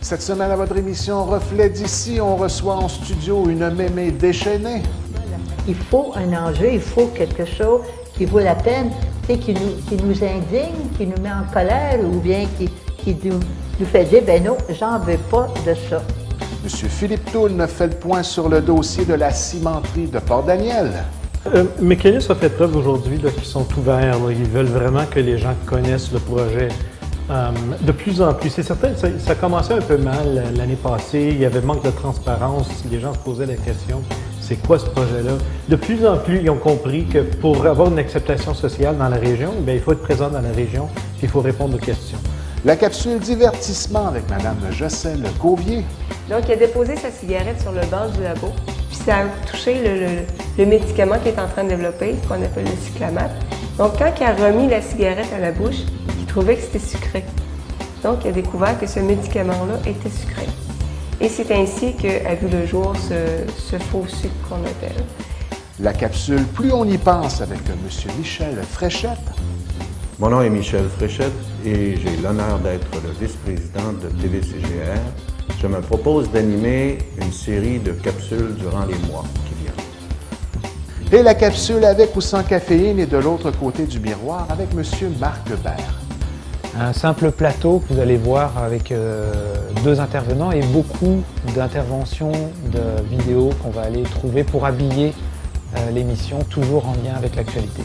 Cette semaine, à votre émission Reflet d'ici, on reçoit en studio une mémé déchaînée. Il faut un enjeu, il faut quelque chose qui vaut la peine, qui nous indigne, qui nous met en colère ou bien qui nous fait dire « ben non, j'en veux pas de ça ». Monsieur Philippe Toulne fait le point sur le dossier de la cimenterie de Port-Daniel. Mécanisme a fait preuve aujourd'hui qu'ils sont ouverts. Là. Ils veulent vraiment que les gens connaissent le projet. De plus en plus, c'est certain, ça commençait un peu mal l'année passée. Il y avait manque de transparence. Les gens se posaient la question, c'est quoi ce projet-là? De plus en plus, ils ont compris que pour avoir une acceptation sociale dans la région, bien, il faut être présent dans la région et il faut répondre aux questions. La capsule divertissement avec Mme Jocelyne Gauvier. Donc, il a déposé sa cigarette sur le banc du labo, puis ça a touché le médicament qu'il est en train de développer, ce qu'on appelle le cyclamate. Donc, quand il a remis la cigarette à la bouche, il trouvait que c'était sucré. Donc, il a découvert que ce médicament-là était sucré. Et c'est ainsi qu'a vu le jour ce faux sucre qu'on appelle. La capsule Plus on y pense avec M. Michel Fréchette. Mon nom est Michel Fréchette et j'ai l'honneur d'être le vice-président de TVCGR. Je me propose d'animer une série de capsules durant les mois qui viennent. Et la capsule avec ou sans caféine est de l'autre côté du miroir avec M. Marc Bert. Un simple plateau que vous allez voir avec deux intervenants et beaucoup d'interventions, de vidéos qu'on va aller trouver pour habiller l'émission, toujours en lien avec l'actualité.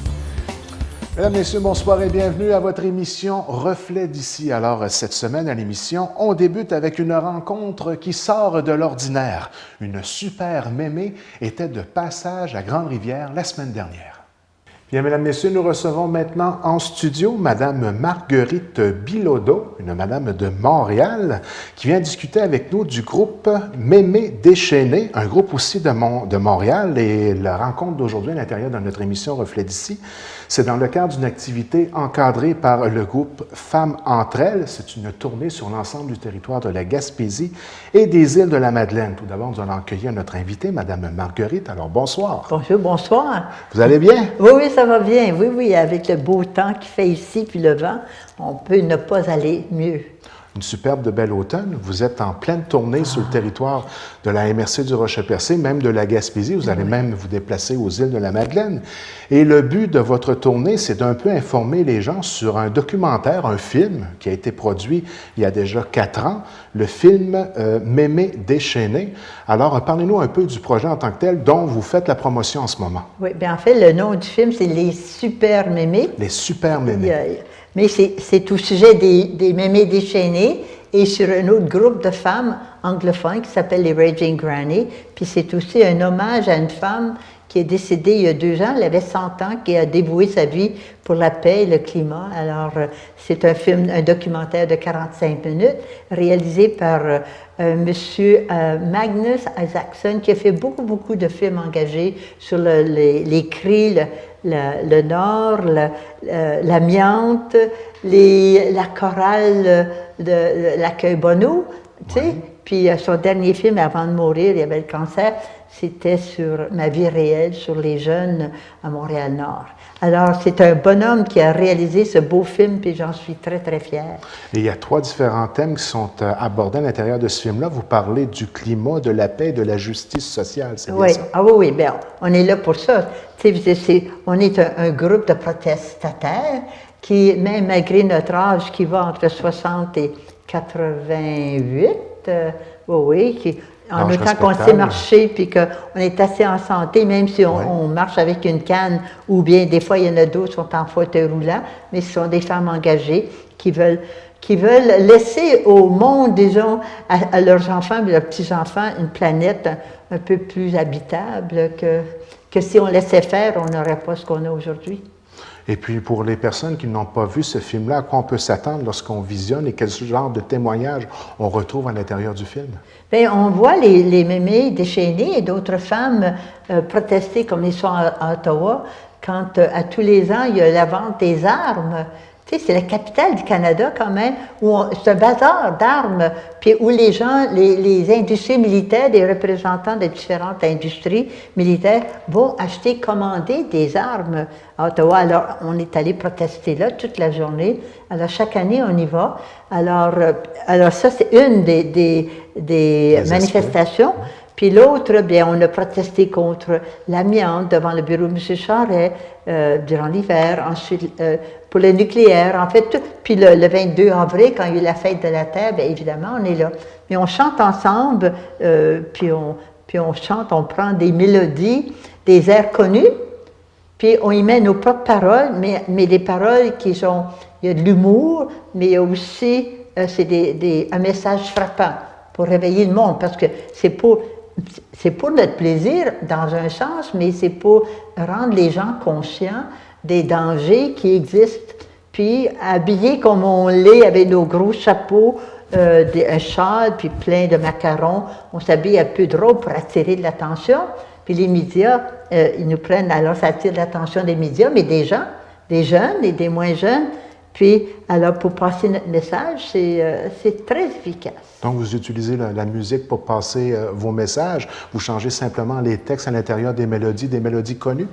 Mesdames, Messieurs, bonsoir et bienvenue à votre émission Reflet d'ici. Alors, cette semaine à l'émission, on débute avec une rencontre qui sort de l'ordinaire. Une super mémé était de passage à Grande-Rivière la semaine dernière. Bien, Mesdames, Messieurs, nous recevons maintenant en studio Madame Marguerite Bilodeau, une Madame de Montréal, qui vient discuter avec nous du groupe Mémé déchaînée, un groupe aussi de Montréal. Et la rencontre d'aujourd'hui à l'intérieur de notre émission Reflet d'ici, c'est dans le cadre d'une activité encadrée par le groupe Femmes entre elles. C'est une tournée sur l'ensemble du territoire de la Gaspésie et des îles de la Madeleine. Tout d'abord, nous allons accueillir notre invitée, Madame Marguerite. Alors, bonsoir. Bonjour, bonsoir. Vous allez bien? Oui, ça va bien. Oui, avec le beau temps qu'il fait ici, puis le vent, on peut ne pas aller mieux. Une superbe de bel automne. Vous êtes en pleine tournée sur le territoire de la MRC du Rocher-Percé, même de la Gaspésie. Vous allez même vous déplacer aux îles de la Madeleine. Et le but de votre tournée, c'est d'un peu informer les gens sur un documentaire, un film qui a été produit il y a déjà 4 ans, le film Mémé déchaînée. Alors, parlez-nous un peu du projet en tant que tel dont vous faites la promotion en ce moment. Oui, bien en fait, le nom du film, c'est Les Super Mémés. Les Super Mémés. Mais c'est au sujet des mémés déchaînés et sur un autre groupe de femmes anglophones qui s'appelle les Raging Granny. Puis c'est aussi un hommage à une femme qui est décédée il y a 2 ans. Elle avait 100 ans, qui a dévoué sa vie pour la paix et le climat. Alors, c'est un documentaire de 45 minutes réalisé par Monsieur Magnus Isaacson, qui a fait beaucoup de films engagés sur les cris, le nord, l'amiante, la chorale de l'accueil Bonneau, tu sais. Puis son dernier film, avant de mourir, il y avait le cancer, c'était sur ma vie réelle, sur les jeunes à Montréal-Nord. Alors, c'est un bonhomme qui a réalisé ce beau film, puis j'en suis très fière. Et il y a 3 différents thèmes qui sont abordés à l'intérieur de ce film-là. Vous parlez du climat, de la paix, de la justice sociale, c'est bien ça? Ah oui, bien, on est là pour ça. On est un groupe de protestataires qui, même malgré notre âge qui va entre 60 et 88, en autant qu'on sait marcher puis qu'on est assez en santé, même si on marche avec une canne, ou bien des fois il y en a d'autres qui sont en fauteuil roulant, mais ce sont des femmes engagées qui veulent laisser au monde, disons, à leurs enfants et leurs petits-enfants, une planète un peu plus habitable que si on laissait faire, on n'aurait pas ce qu'on a aujourd'hui. Et puis, pour les personnes qui n'ont pas vu ce film-là, à quoi on peut s'attendre lorsqu'on visionne et quel genre de témoignages on retrouve à l'intérieur du film? Bien, on voit les mémés déchaînées et d'autres femmes protester comme ils sont à Ottawa quand, à tous les ans, il y a la vente des armes. Tu sais, c'est la capitale du Canada quand même, c'est un bazar d'armes, puis où les gens, les industries militaires, des représentants de différentes industries militaires vont acheter, commander des armes à Ottawa. Alors, on est allé protester là toute la journée. Alors, chaque année, on y va. Alors ça, c'est une des manifestations. Puis l'autre, bien, on a protesté contre l'amiante devant le bureau de M. Charest durant l'hiver, ensuite pour le nucléaire, en fait, tout. Puis le 22 avril, quand il y a eu la fête de la Terre, bien évidemment, on est là. Mais on chante ensemble, puis on chante, on prend des mélodies, des airs connus, puis on y met nos propres paroles, mais des paroles qui sont, il y a de l'humour, mais il y a aussi, c'est un message frappant pour réveiller le monde, parce que c'est pour notre plaisir, dans un sens, mais c'est pour rendre les gens conscients des dangers qui existent. Puis, habillés comme on l'est, avec nos gros chapeaux, un châle, puis plein de macarons, on s'habille un peu drôle pour attirer de l'attention. Puis les médias, ils nous prennent, alors ça attire l'attention des médias, mais des gens, des jeunes et des moins jeunes. Puis, alors, pour passer notre message, c'est très efficace. Donc, vous utilisez la musique pour passer vos messages. Vous changez simplement les textes à l'intérieur des mélodies connues?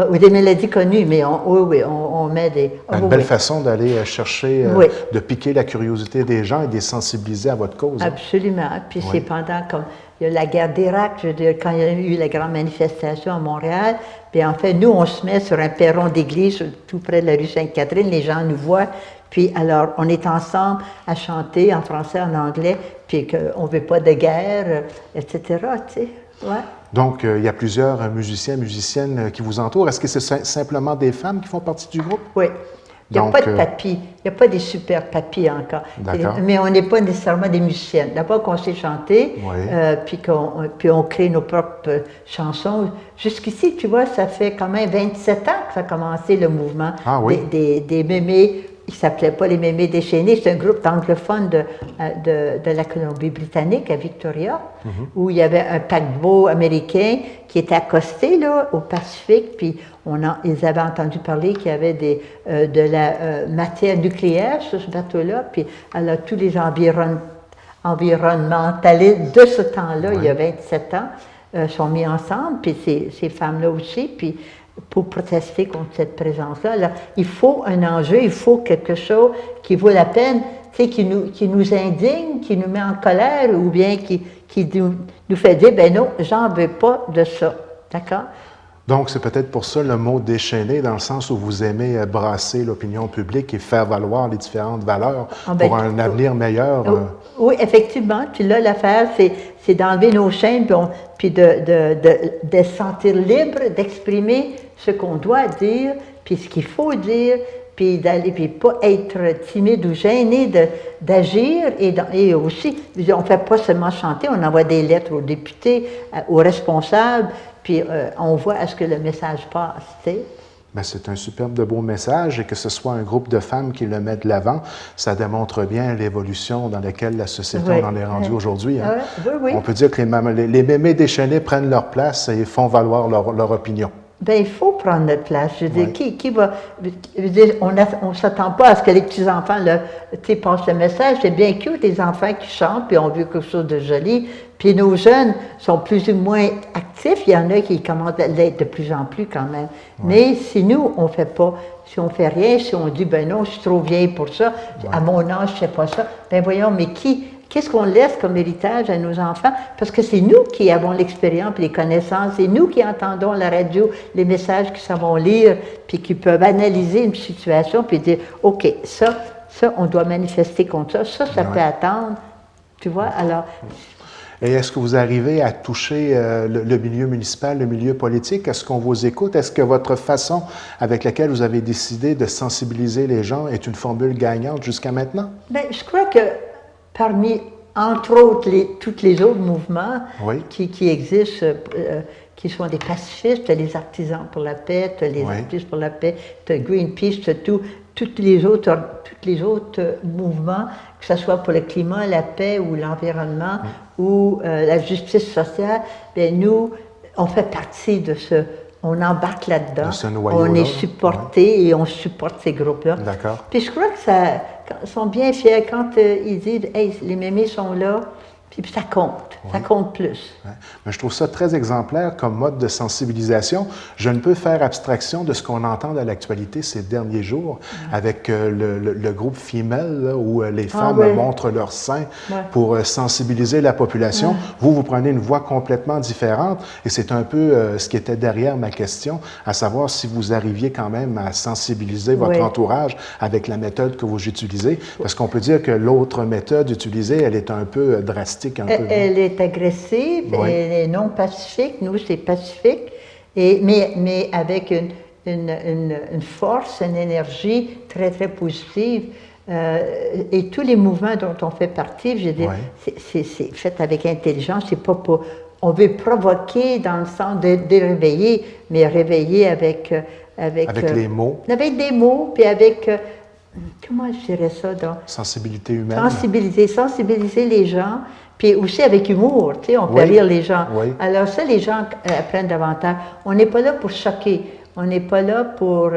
Oui, des mélodies connues, mais on met des... Une belle façon d'aller chercher, de piquer la curiosité des gens et de les sensibiliser à votre cause. Absolument. Puis c'est pendant, comme il y a la guerre d'Irak, je veux dire, quand il y a eu la grande manifestation à Montréal, puis en fait, nous, on se met sur un perron d'église tout près de la rue Sainte-Catherine, les gens nous voient, puis alors, on est ensemble à chanter en français, en anglais, puis qu'on ne veut pas de guerre, etc., tu sais, ouais. Donc, il y a plusieurs musiciens, musiciennes qui vous entourent. Est-ce que c'est simplement des femmes qui font partie du groupe? Oui. Il n'y a pas de papis. Il n'y a pas des super papis encore. Mais on n'est pas nécessairement des musiciennes. D'abord qu'on sait chanter, puis on crée nos propres chansons. Jusqu'ici, tu vois, ça fait quand même 27 ans que ça a commencé le mouvement des mémés. Ils ne s'appelaient pas les Mémés déchaînés, c'est un groupe d'anglophones de la Colombie-Britannique, à Victoria, où il y avait un paquebot américain qui était accosté là, au Pacifique, puis ils avaient entendu parler qu'il y avait de la matière nucléaire sur ce bateau-là, puis alors tous les environnementalistes de ce temps-là, il y a 27 ans, sont mis ensemble, puis ces femmes-là aussi, puis pour protester contre cette présence-là. Alors, il faut un enjeu, il faut quelque chose qui vaut la peine, tu sais, qui nous indigne, qui nous met en colère, ou bien qui nous fait dire, ben non, j'en veux pas de ça. D'accord? Donc, c'est peut-être pour ça le mot déchaîné, dans le sens où vous aimez brasser l'opinion publique et faire valoir les différentes valeurs pour un avenir meilleur. Oui, effectivement. Puis là, l'affaire, c'est d'enlever nos chaînes, puis de se sentir libre d'exprimer ce qu'on doit dire, puis ce qu'il faut dire, puis d'aller, puis pas être timide ou gêné d'agir, et aussi, on ne fait pas seulement chanter, on envoie des lettres aux députés, aux responsables, puis on voit à ce que le message passe, tu sais. Bien, c'est un superbe de beau message, et que ce soit un groupe de femmes qui le met de l'avant, ça démontre bien l'évolution dans laquelle la société en est rendue aujourd'hui. Hein? Oui. On peut dire que les mémés déchaînés prennent leur place et font valoir leur opinion. Bien, il faut prendre notre place. Je veux dire, qui va... Je veux dire, on ne s'attend pas à ce que les petits-enfants passent le message. C'est bien cute, les enfants qui chantent, puis on veut quelque chose de joli. Puis nos jeunes sont plus ou moins actifs. Il y en a qui commencent à l'être de plus en plus quand même. Mais si nous, on ne fait pas, si on ne fait rien, si on dit, ben non, je suis trop vieille pour ça, à mon âge, je ne sais pas ça, ben voyons, mais qu'est-ce qu'on laisse comme héritage à nos enfants? Parce que c'est nous qui avons l'expérience et les connaissances, c'est nous qui entendons la radio, les messages qu'ils savons lire, puis qui peuvent analyser une situation, puis dire, OK, ça, on doit manifester contre ça peut attendre. Tu vois, alors... Et est-ce que vous arrivez à toucher le milieu municipal, le milieu politique? Est-ce qu'on vous écoute? Est-ce que votre façon avec laquelle vous avez décidé de sensibiliser les gens est une formule gagnante jusqu'à maintenant? Bien, je crois que parmi, entre autres, tous les autres mouvements qui existent, qui sont des pacifistes, les artisans pour la paix, les artistes pour la paix, Greenpeace, tous les autres mouvements, que ce soit pour le climat, la paix ou l'environnement ou la justice sociale, bien nous, on fait partie de on embarque là-dedans, De ce noyau-là, on est supporté et on supporte ces groupes-là. D'accord. Puis je crois que ils sont bien fiers quand ils disent « Hey, les mémés sont là », puis ça compte plus. Ouais. Mais je trouve ça très exemplaire comme mode de sensibilisation. Je ne peux faire abstraction de ce qu'on entend dans l'actualité ces derniers jours avec le groupe Femelle, là, où les femmes montrent leurs seins pour sensibiliser la population. Vous prenez une voie complètement différente et c'est un peu ce qui était derrière ma question, à savoir si vous arriviez quand même à sensibiliser votre entourage avec la méthode que vous utilisez. Parce qu'on peut dire que l'autre méthode utilisée, elle est un peu drastique. Elle est agressive, elle est non pacifique. Nous, c'est pacifique, mais avec une force, une énergie très, très positive. Et tous les mouvements dont on fait partie, je veux dire, c'est fait avec intelligence. C'est pas pour... On veut provoquer dans le sens de réveiller, mais réveiller avec les mots. Avec des mots, puis avec... comment je dirais ça? Donc, sensibilité humaine. Sensibiliser les gens, puis aussi avec humour, tu sais, on fait rire les gens. Oui. Alors ça, les gens apprennent davantage. On n'est pas là pour choquer, on n'est pas là pour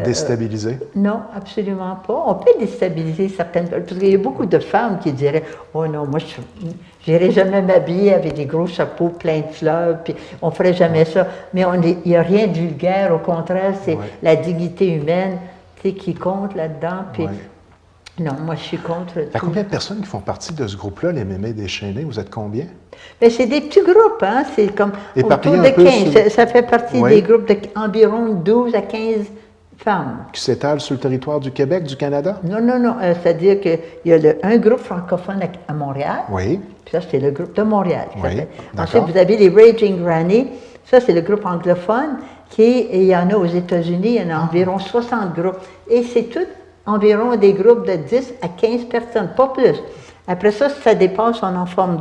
déstabiliser? Non, absolument pas. On peut déstabiliser certaines... Parce qu'il y a beaucoup de femmes qui diraient « Oh non, moi, je n'irai jamais m'habiller avec des gros chapeaux pleins de fleurs, puis on ne ferait jamais ça. » Mais il n'y a rien de vulgaire, au contraire, c'est la dignité humaine qui compte là-dedans. Puis, non, moi, je suis contre Il y a combien de personnes qui font partie de ce groupe-là, les Mémés déchaînés? Vous êtes combien? Bien, c'est des petits groupes, hein? C'est comme autour de 15. Ça fait partie des groupes d'environ 12 à 15 femmes. Qui s'étalent sur le territoire du Québec, du Canada? Non. C'est-à-dire qu'il y a un groupe francophone à Montréal. Oui. Puis ça, c'est le groupe de Montréal. Oui, ensuite, vous avez les Raging Granny. Ça, c'est le groupe anglophone. Il y en a aux États-Unis, il y en a environ 60 groupes. Et c'est tout environ des groupes de 10 à 15 personnes, pas plus. Après ça, si ça dépasse, on en forme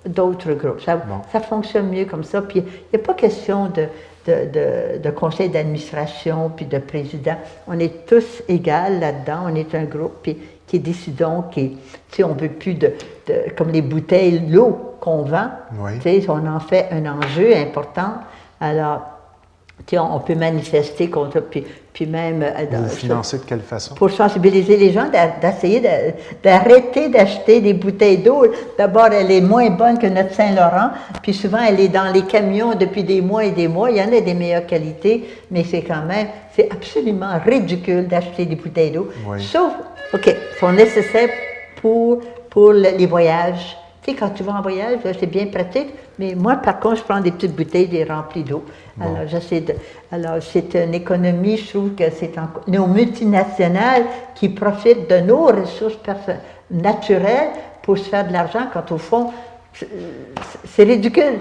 d'autres groupes. Ça fonctionne mieux comme ça. Puis, il n'y a pas question de conseil d'administration puis de président. On est tous égaux là-dedans. On est un groupe qui décidons, on ne veut plus comme les bouteilles, l'eau qu'on vend. On en fait un enjeu important. Alors, on peut manifester contre, puis même... Vous financez de quelle façon? Pour sensibiliser les gens, d'essayer d'arrêter d'acheter des bouteilles d'eau. D'abord, elle est moins bonne que notre Saint-Laurent, puis souvent, elle est dans les camions depuis des mois et des mois. Il y en a des meilleures qualités, mais c'est absolument ridicule d'acheter des bouteilles d'eau. Sauf, sont nécessaires pour les voyages. Tu sais, quand tu vas en voyage, c'est bien pratique, mais moi, par contre, je prends des petites bouteilles, des remplies d'eau. Alors, c'est une économie, je trouve que c'est nos multinationales qui profitent de nos ressources naturelles pour se faire de l'argent, quand au fond, c'est ridicule.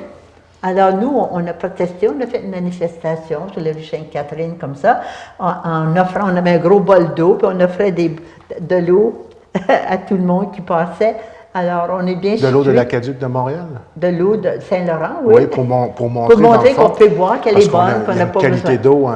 Alors, nous, on a protesté, on a fait une manifestation sur la rue Sainte-Catherine, comme ça, en offrant, on avait un gros bol d'eau, puis on offrait de l'eau à tout le monde qui passait. Alors, on est bien de l'eau de l'Aqueduc de Montréal? De l'eau de Saint-Laurent, oui. pour montrer qu'on peut boire, qu'elle est bonne, qu'on n'a pas qualité d'eau.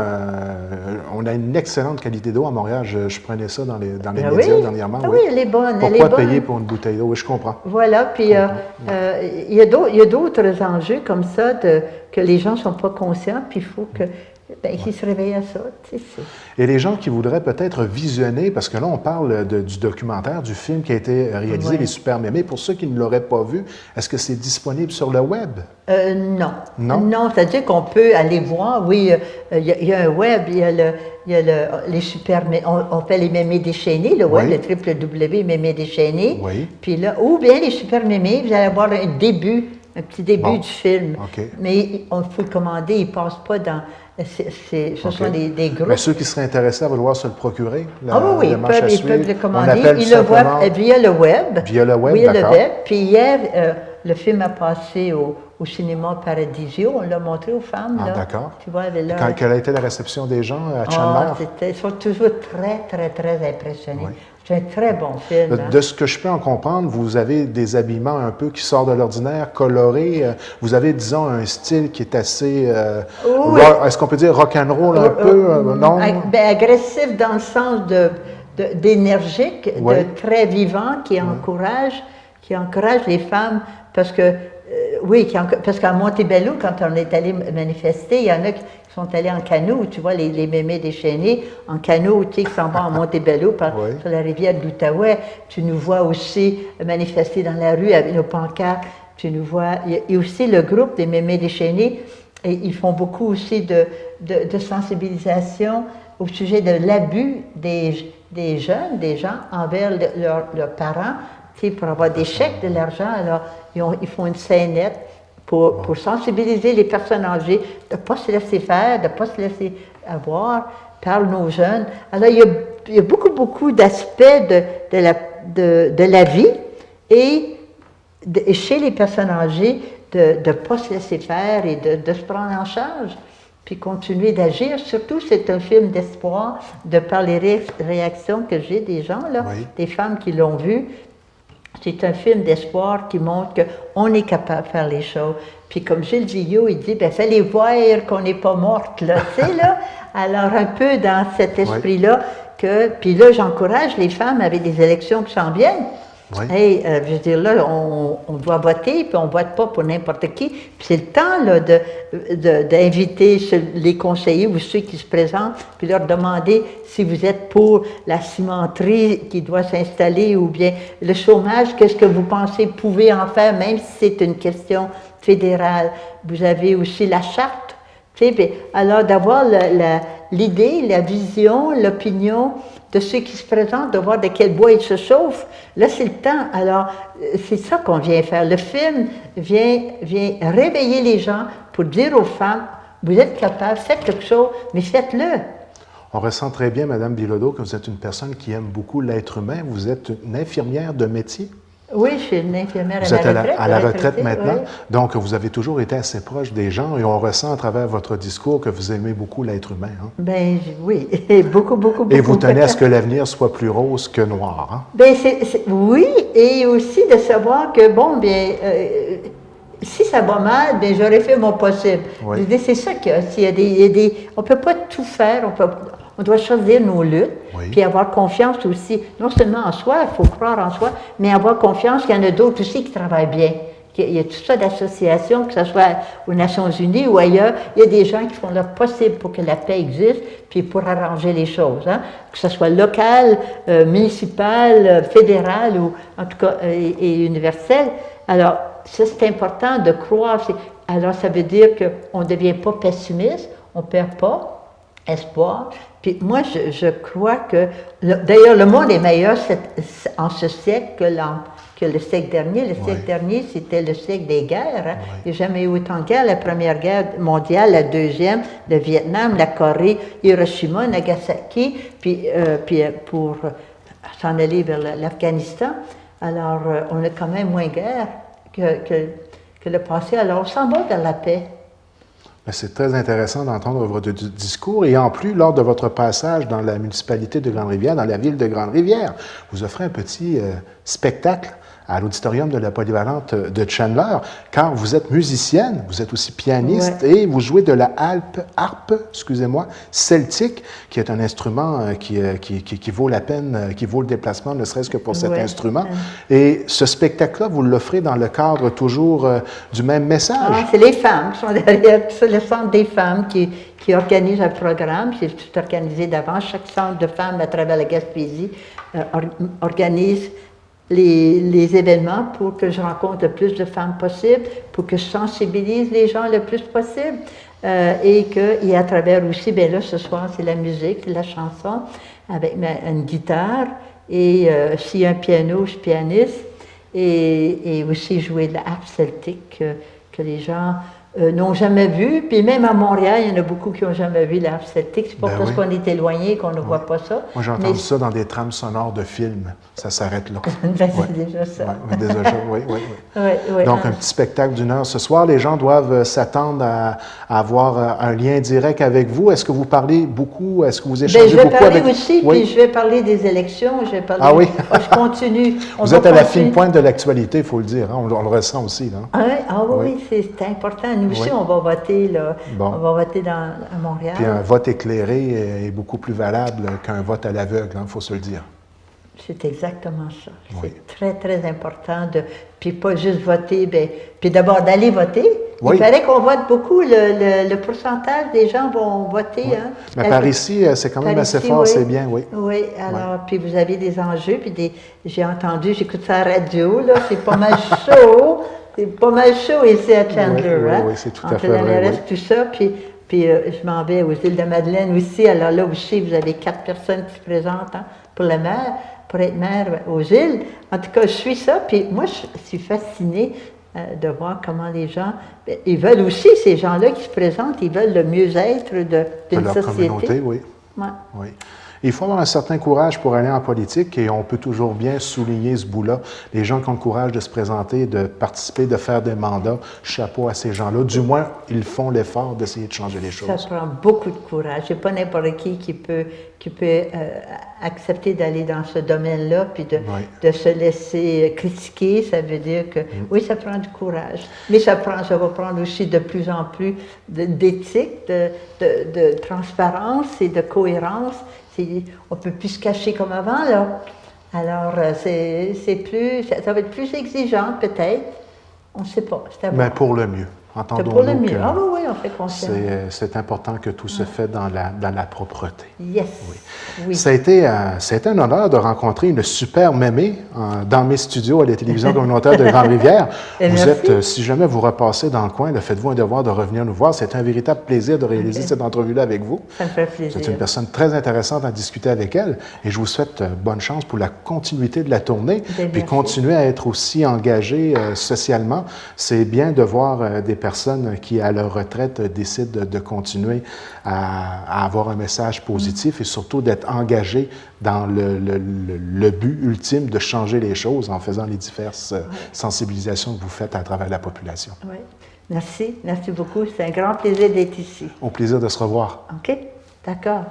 On a une excellente qualité d'eau à Montréal. Je prenais ça dans les médias dernièrement. Oui, elle est bonne. Pourquoi payer pour une bouteille d'eau? Oui, je comprends. Voilà, puis il y a d'autres enjeux comme ça que les gens ne sont pas conscients, puis il faut qu'ils se réveillent à ça. Et les gens qui voudraient peut-être visionner, parce que là, on parle du documentaire, du film qui a été réalisé, Les Super Mémés. Pour ceux qui ne l'auraient pas vu, est-ce que c'est disponible sur le web? Non. Non, c'est-à-dire qu'on peut aller voir, oui, il y a un web, il y a les Super Mémés, on fait les Mémés déchaînés, le web, le www.mémés déchaînés. Oui. Puis là, ou bien les Super Mémés, vous allez avoir un petit début du film. Mais il faut le commander, il ne passe pas dans... Ce sont des groupes. Mais ceux qui seraient intéressés à vouloir se le procurer, ils peuvent le commander. Ils le voient via le web. Via le web, d'accord. Puis hier, le film a passé au cinéma Paradisio. On l'a montré aux femmes. D'accord. Tu vois, quelle a été la réception des gens à Chandler? Ils sont toujours très, très, très impressionnés. C'est un très bon film. De ce que je peux en comprendre, vous avez des habillements un peu qui sortent de l'ordinaire, colorés. Vous avez, disons, un style qui est assez... Est-ce qu'on peut dire rock'n'roll un peu? Non? Agressif dans le sens d'énergique, de très vivant, qui encourage les femmes, parce que Oui, parce qu'à Montebello, quand on est allé manifester, il y en a qui sont allés en canot, tu vois, les mémés déchaînés, en canot, tu sais, qui s'en vont à Montebello sur la rivière de l'Outaouais. Tu nous vois aussi manifester dans la rue avec nos pancartes. Tu nous vois. Il y a aussi le groupe des mémés déchaînés, et ils font beaucoup aussi de sensibilisation au sujet de l'abus des jeunes, des gens, envers leurs parents, tu sais, pour avoir des chèques de l'argent. Alors, ils font une scénette pour sensibiliser les personnes âgées, de ne pas se laisser faire, de ne pas se laisser avoir par nos jeunes. Alors, il y a beaucoup d'aspects de la vie et chez les personnes âgées, de ne pas se laisser faire et de se prendre en charge, puis continuer d'agir. Surtout, c'est un film d'espoir, de par les réactions que j'ai des gens, là, des femmes qui l'ont vu. C'est un film d'espoir qui montre qu'on est capable de faire les choses. Puis comme Gilles Gillot, il dit, fallait voir qu'on n'est pas morte, là, tu sais, là. Alors, un peu dans cet esprit-là, puis là, j'encourage les femmes avec des élections qui s'en viennent. Hey, je veux dire, là, on doit voter, puis on ne vote pas pour n'importe qui. Puis c'est le temps là, d'inviter les conseillers ou ceux qui se présentent, puis leur demander si vous êtes pour la cimenterie qui doit s'installer ou bien le chômage, qu'est-ce que vous pensez pouvez en faire, même si c'est une question fédérale. Vous avez aussi la charte. Tu sais, alors d'avoir l'idée, la vision, l'opinion de ceux qui se présentent, de voir de quel bois ils se chauffent. Là, c'est le temps. Alors, c'est ça qu'on vient faire. Le film vient réveiller les gens pour dire aux femmes, vous êtes capables, faites quelque chose, mais faites-le. On ressent très bien, Mme Bilodeau, que vous êtes une personne qui aime beaucoup l'être humain. Vous êtes une infirmière de métier. Oui, je suis une infirmière vous êtes à la retraite maintenant. Oui. Donc, vous avez toujours été assez proche des gens et on ressent à travers votre discours que vous aimez beaucoup l'être humain. Hein? Bien, oui, beaucoup. Et vous tenez à ce que l'avenir soit plus rose que noir. Hein? Bien, oui, et aussi de savoir que, bon, bien, si ça va mal, bien, j'aurais fait mon possible. Oui. C'est ça qu'il y a. On ne peut pas tout faire, on doit choisir nos luttes, puis avoir confiance aussi, non seulement en soi, il faut croire en soi, mais avoir confiance qu'il y en a d'autres aussi qui travaillent bien. Il y a tout ça d'associations, que ce soit aux Nations Unies ou ailleurs, il y a des gens qui font leur possible pour que la paix existe, puis pour arranger les choses, hein? Que ce soit local, municipal, fédéral, ou en tout cas, et universel. Alors, ça, c'est important de croire. Alors, ça veut dire qu'on ne devient pas pessimiste, on ne perd pas espoir. Puis moi, je crois que, d'ailleurs, le monde est meilleur en ce siècle que le siècle dernier. Le siècle dernier, c'était le siècle des guerres. Hein? Il n'y a jamais eu autant de guerres. La Première Guerre mondiale, la Deuxième, le Vietnam, la Corée, Hiroshima, Nagasaki, puis pour s'en aller vers l'Afghanistan. Alors, on a quand même moins de guerre que le passé. Alors, on s'en va vers la paix. C'est très intéressant d'entendre votre discours et en plus, lors de votre passage dans la municipalité de Grande-Rivière, dans la ville de Grande-Rivière, vous offrez un petit spectacle à l'auditorium de la Polyvalente de Chandler, car vous êtes musicienne, vous êtes aussi pianiste et vous jouez de la harpe, celtique, qui est un instrument qui vaut la peine, qui vaut le déplacement, ne serait-ce que pour cet instrument. Et ce spectacle-là, vous l'offrez dans le cadre toujours du même message. C'est les femmes qui sont derrière, c'est le centre des femmes qui organise un programme, c'est tout organisé d'avance. Chaque centre de femmes à travers la Gaspésie organise les événements pour que je rencontre le plus de femmes possible, pour que je sensibilise les gens le plus possible et à travers aussi, bien là, ce soir, c'est la musique, la chanson, avec une guitare et s'il y a un piano, je suis pianiste et aussi jouer de la harpe celtique que les gens n'ont jamais vu. Puis même à Montréal, il y en a beaucoup qui n'ont jamais vu l'harpe celtique. C'est pas parce qu'on est éloigné qu'on ne voit pas ça. Moi, j'ai entendu ça dans des trames sonores de films. Ça s'arrête là. C'est déjà ça. Oui. Donc, un petit spectacle d'une heure ce soir. Les gens doivent s'attendre à avoir un lien direct avec vous. Est-ce que vous parlez beaucoup? Est-ce que vous échangez beaucoup avec... Je vais parler aussi, puis je vais parler des élections. Je vais parler je continue. Vous êtes à la fine pointe de l'actualité, il faut le dire. Hein? On le ressent aussi. Là. Oui, c'est important. Nous aussi, on va voter, là. Bon. On va voter à Montréal. Puis un vote éclairé est beaucoup plus valable qu'un vote à l'aveugle, il faut se le dire. C'est exactement ça. Oui. C'est très, très important de... Puis pas juste voter, bien, puis d'abord d'aller voter. Oui. Il paraît qu'on vote beaucoup, le pourcentage des gens vont voter. Oui. Hein. Mais par ici, c'est quand même Par assez ici, fort, oui. c'est bien, oui. Oui, alors, puis vous avez des enjeux, puis j'ai entendu, j'écoute ça à la radio, là, c'est pas mal chaud. C'est pas mal chaud ici à Chandler, Oui, hein? oui, c'est tout à entre fait la vrai, mairesse, oui. tout ça, puis je m'en vais aux îles de Madeleine aussi. Alors là aussi, vous avez 4 personnes qui se présentent hein, pour le maire, pour être maire aux îles. En tout cas, je suis ça, puis moi, je suis fascinée de voir comment les gens, ils veulent aussi, ces gens-là qui se présentent, ils veulent le mieux-être d'une leur société. communauté, oui. Ouais. Oui. Il faut avoir un certain courage pour aller en politique et on peut toujours bien souligner ce bout-là. Les gens qui ont le courage de se présenter, de participer, de faire des mandats, chapeau à ces gens-là. Du moins, ils font l'effort d'essayer de changer les choses. Ça prend beaucoup de courage. C'est pas n'importe qui peut accepter d'aller dans ce domaine-là, puis de se laisser critiquer. Ça veut dire que, oui, ça prend du courage. Mais ça va prendre aussi de plus en plus d'éthique, de transparence et de cohérence. On ne peut plus se cacher comme avant, là. Alors, ça va être plus exigeant, peut-être. On ne sait pas. Mais pour le mieux. C'est pour le mieux. Ah oui, on fait confiance. C'est important que tout se fait dans la propreté. Yes. Oui. Ça a été un honneur de rencontrer une super mémé dans mes studios à la télévision communautaire de Grande-Rivière. Vous êtes, si jamais vous repassez dans le coin, faites-vous un devoir de revenir nous voir. C'est un véritable plaisir de réaliser cette entrevue-là avec vous. Ça me fait plaisir. C'est une personne très intéressante à discuter avec elle et je vous souhaite bonne chance pour la continuité de la tournée. Puis continuer à être aussi engagé socialement. C'est bien de voir des personnes qui, à leur retraite, décident de continuer à avoir un message positif et surtout d'être engagés dans le but ultime de changer les choses en faisant les diverses sensibilisations que vous faites à travers la population. Oui. Merci. Merci beaucoup. C'est un grand plaisir d'être ici. Au plaisir de se revoir. OK. D'accord.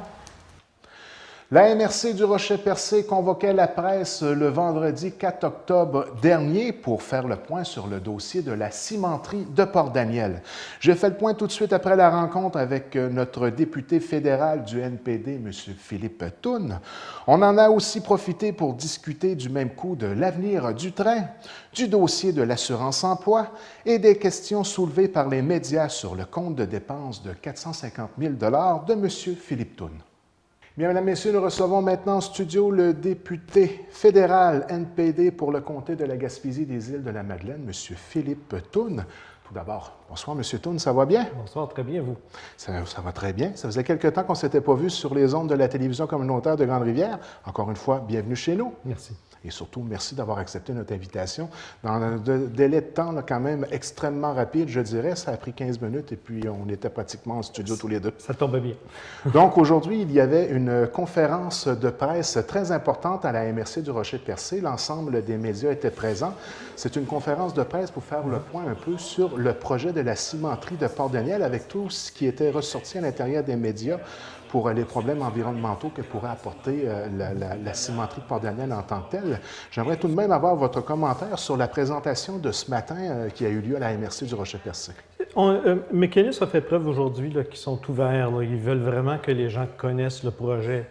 La MRC du Rocher-Percé convoquait la presse le vendredi 4 octobre dernier pour faire le point sur le dossier de la cimenterie de Port-Daniel. J'ai fait le point tout de suite après la rencontre avec notre député fédéral du NPD, M. Philippe Toune. On en a aussi profité pour discuter du même coup de l'avenir du train, du dossier de l'assurance-emploi et des questions soulevées par les médias sur le compte de dépenses de 450 000 $ de M. Philippe Toune. Bien, mesdames, messieurs, nous recevons maintenant en studio le député fédéral NPD pour le comté de la Gaspésie des Îles-de-la-Madeleine, M. Philippe Toune. Tout d'abord, bonsoir, M. Toune, ça va bien? Bonsoir, très bien, vous? Ça va très bien. Ça faisait quelque temps qu'on ne s'était pas vu sur les ondes de la télévision communautaire de Grande-Rivière. Encore une fois, bienvenue chez nous. Merci. Et surtout, merci d'avoir accepté notre invitation. Dans un délai de temps là, quand même extrêmement rapide, je dirais. Ça a pris 15 minutes et puis on était pratiquement en studio tous les deux. Ça tombe bien. Donc aujourd'hui, il y avait une conférence de presse très importante à la MRC du Rocher-Percé. L'ensemble des médias étaient présents. C'est une conférence de presse pour faire le point un peu sur le projet de la cimenterie de Port-Daniel avec tout ce qui était ressorti à l'intérieur des médias pour les problèmes environnementaux que pourrait apporter la cimenterie de Port-Daniel en tant que telle. J'aimerais tout de même avoir votre commentaire sur la présentation de ce matin qui a eu lieu à la MRC du Rocher-Percé. Mécanisme a fait preuve aujourd'hui qu'ils sont ouverts. Là. Ils veulent vraiment que les gens connaissent le projet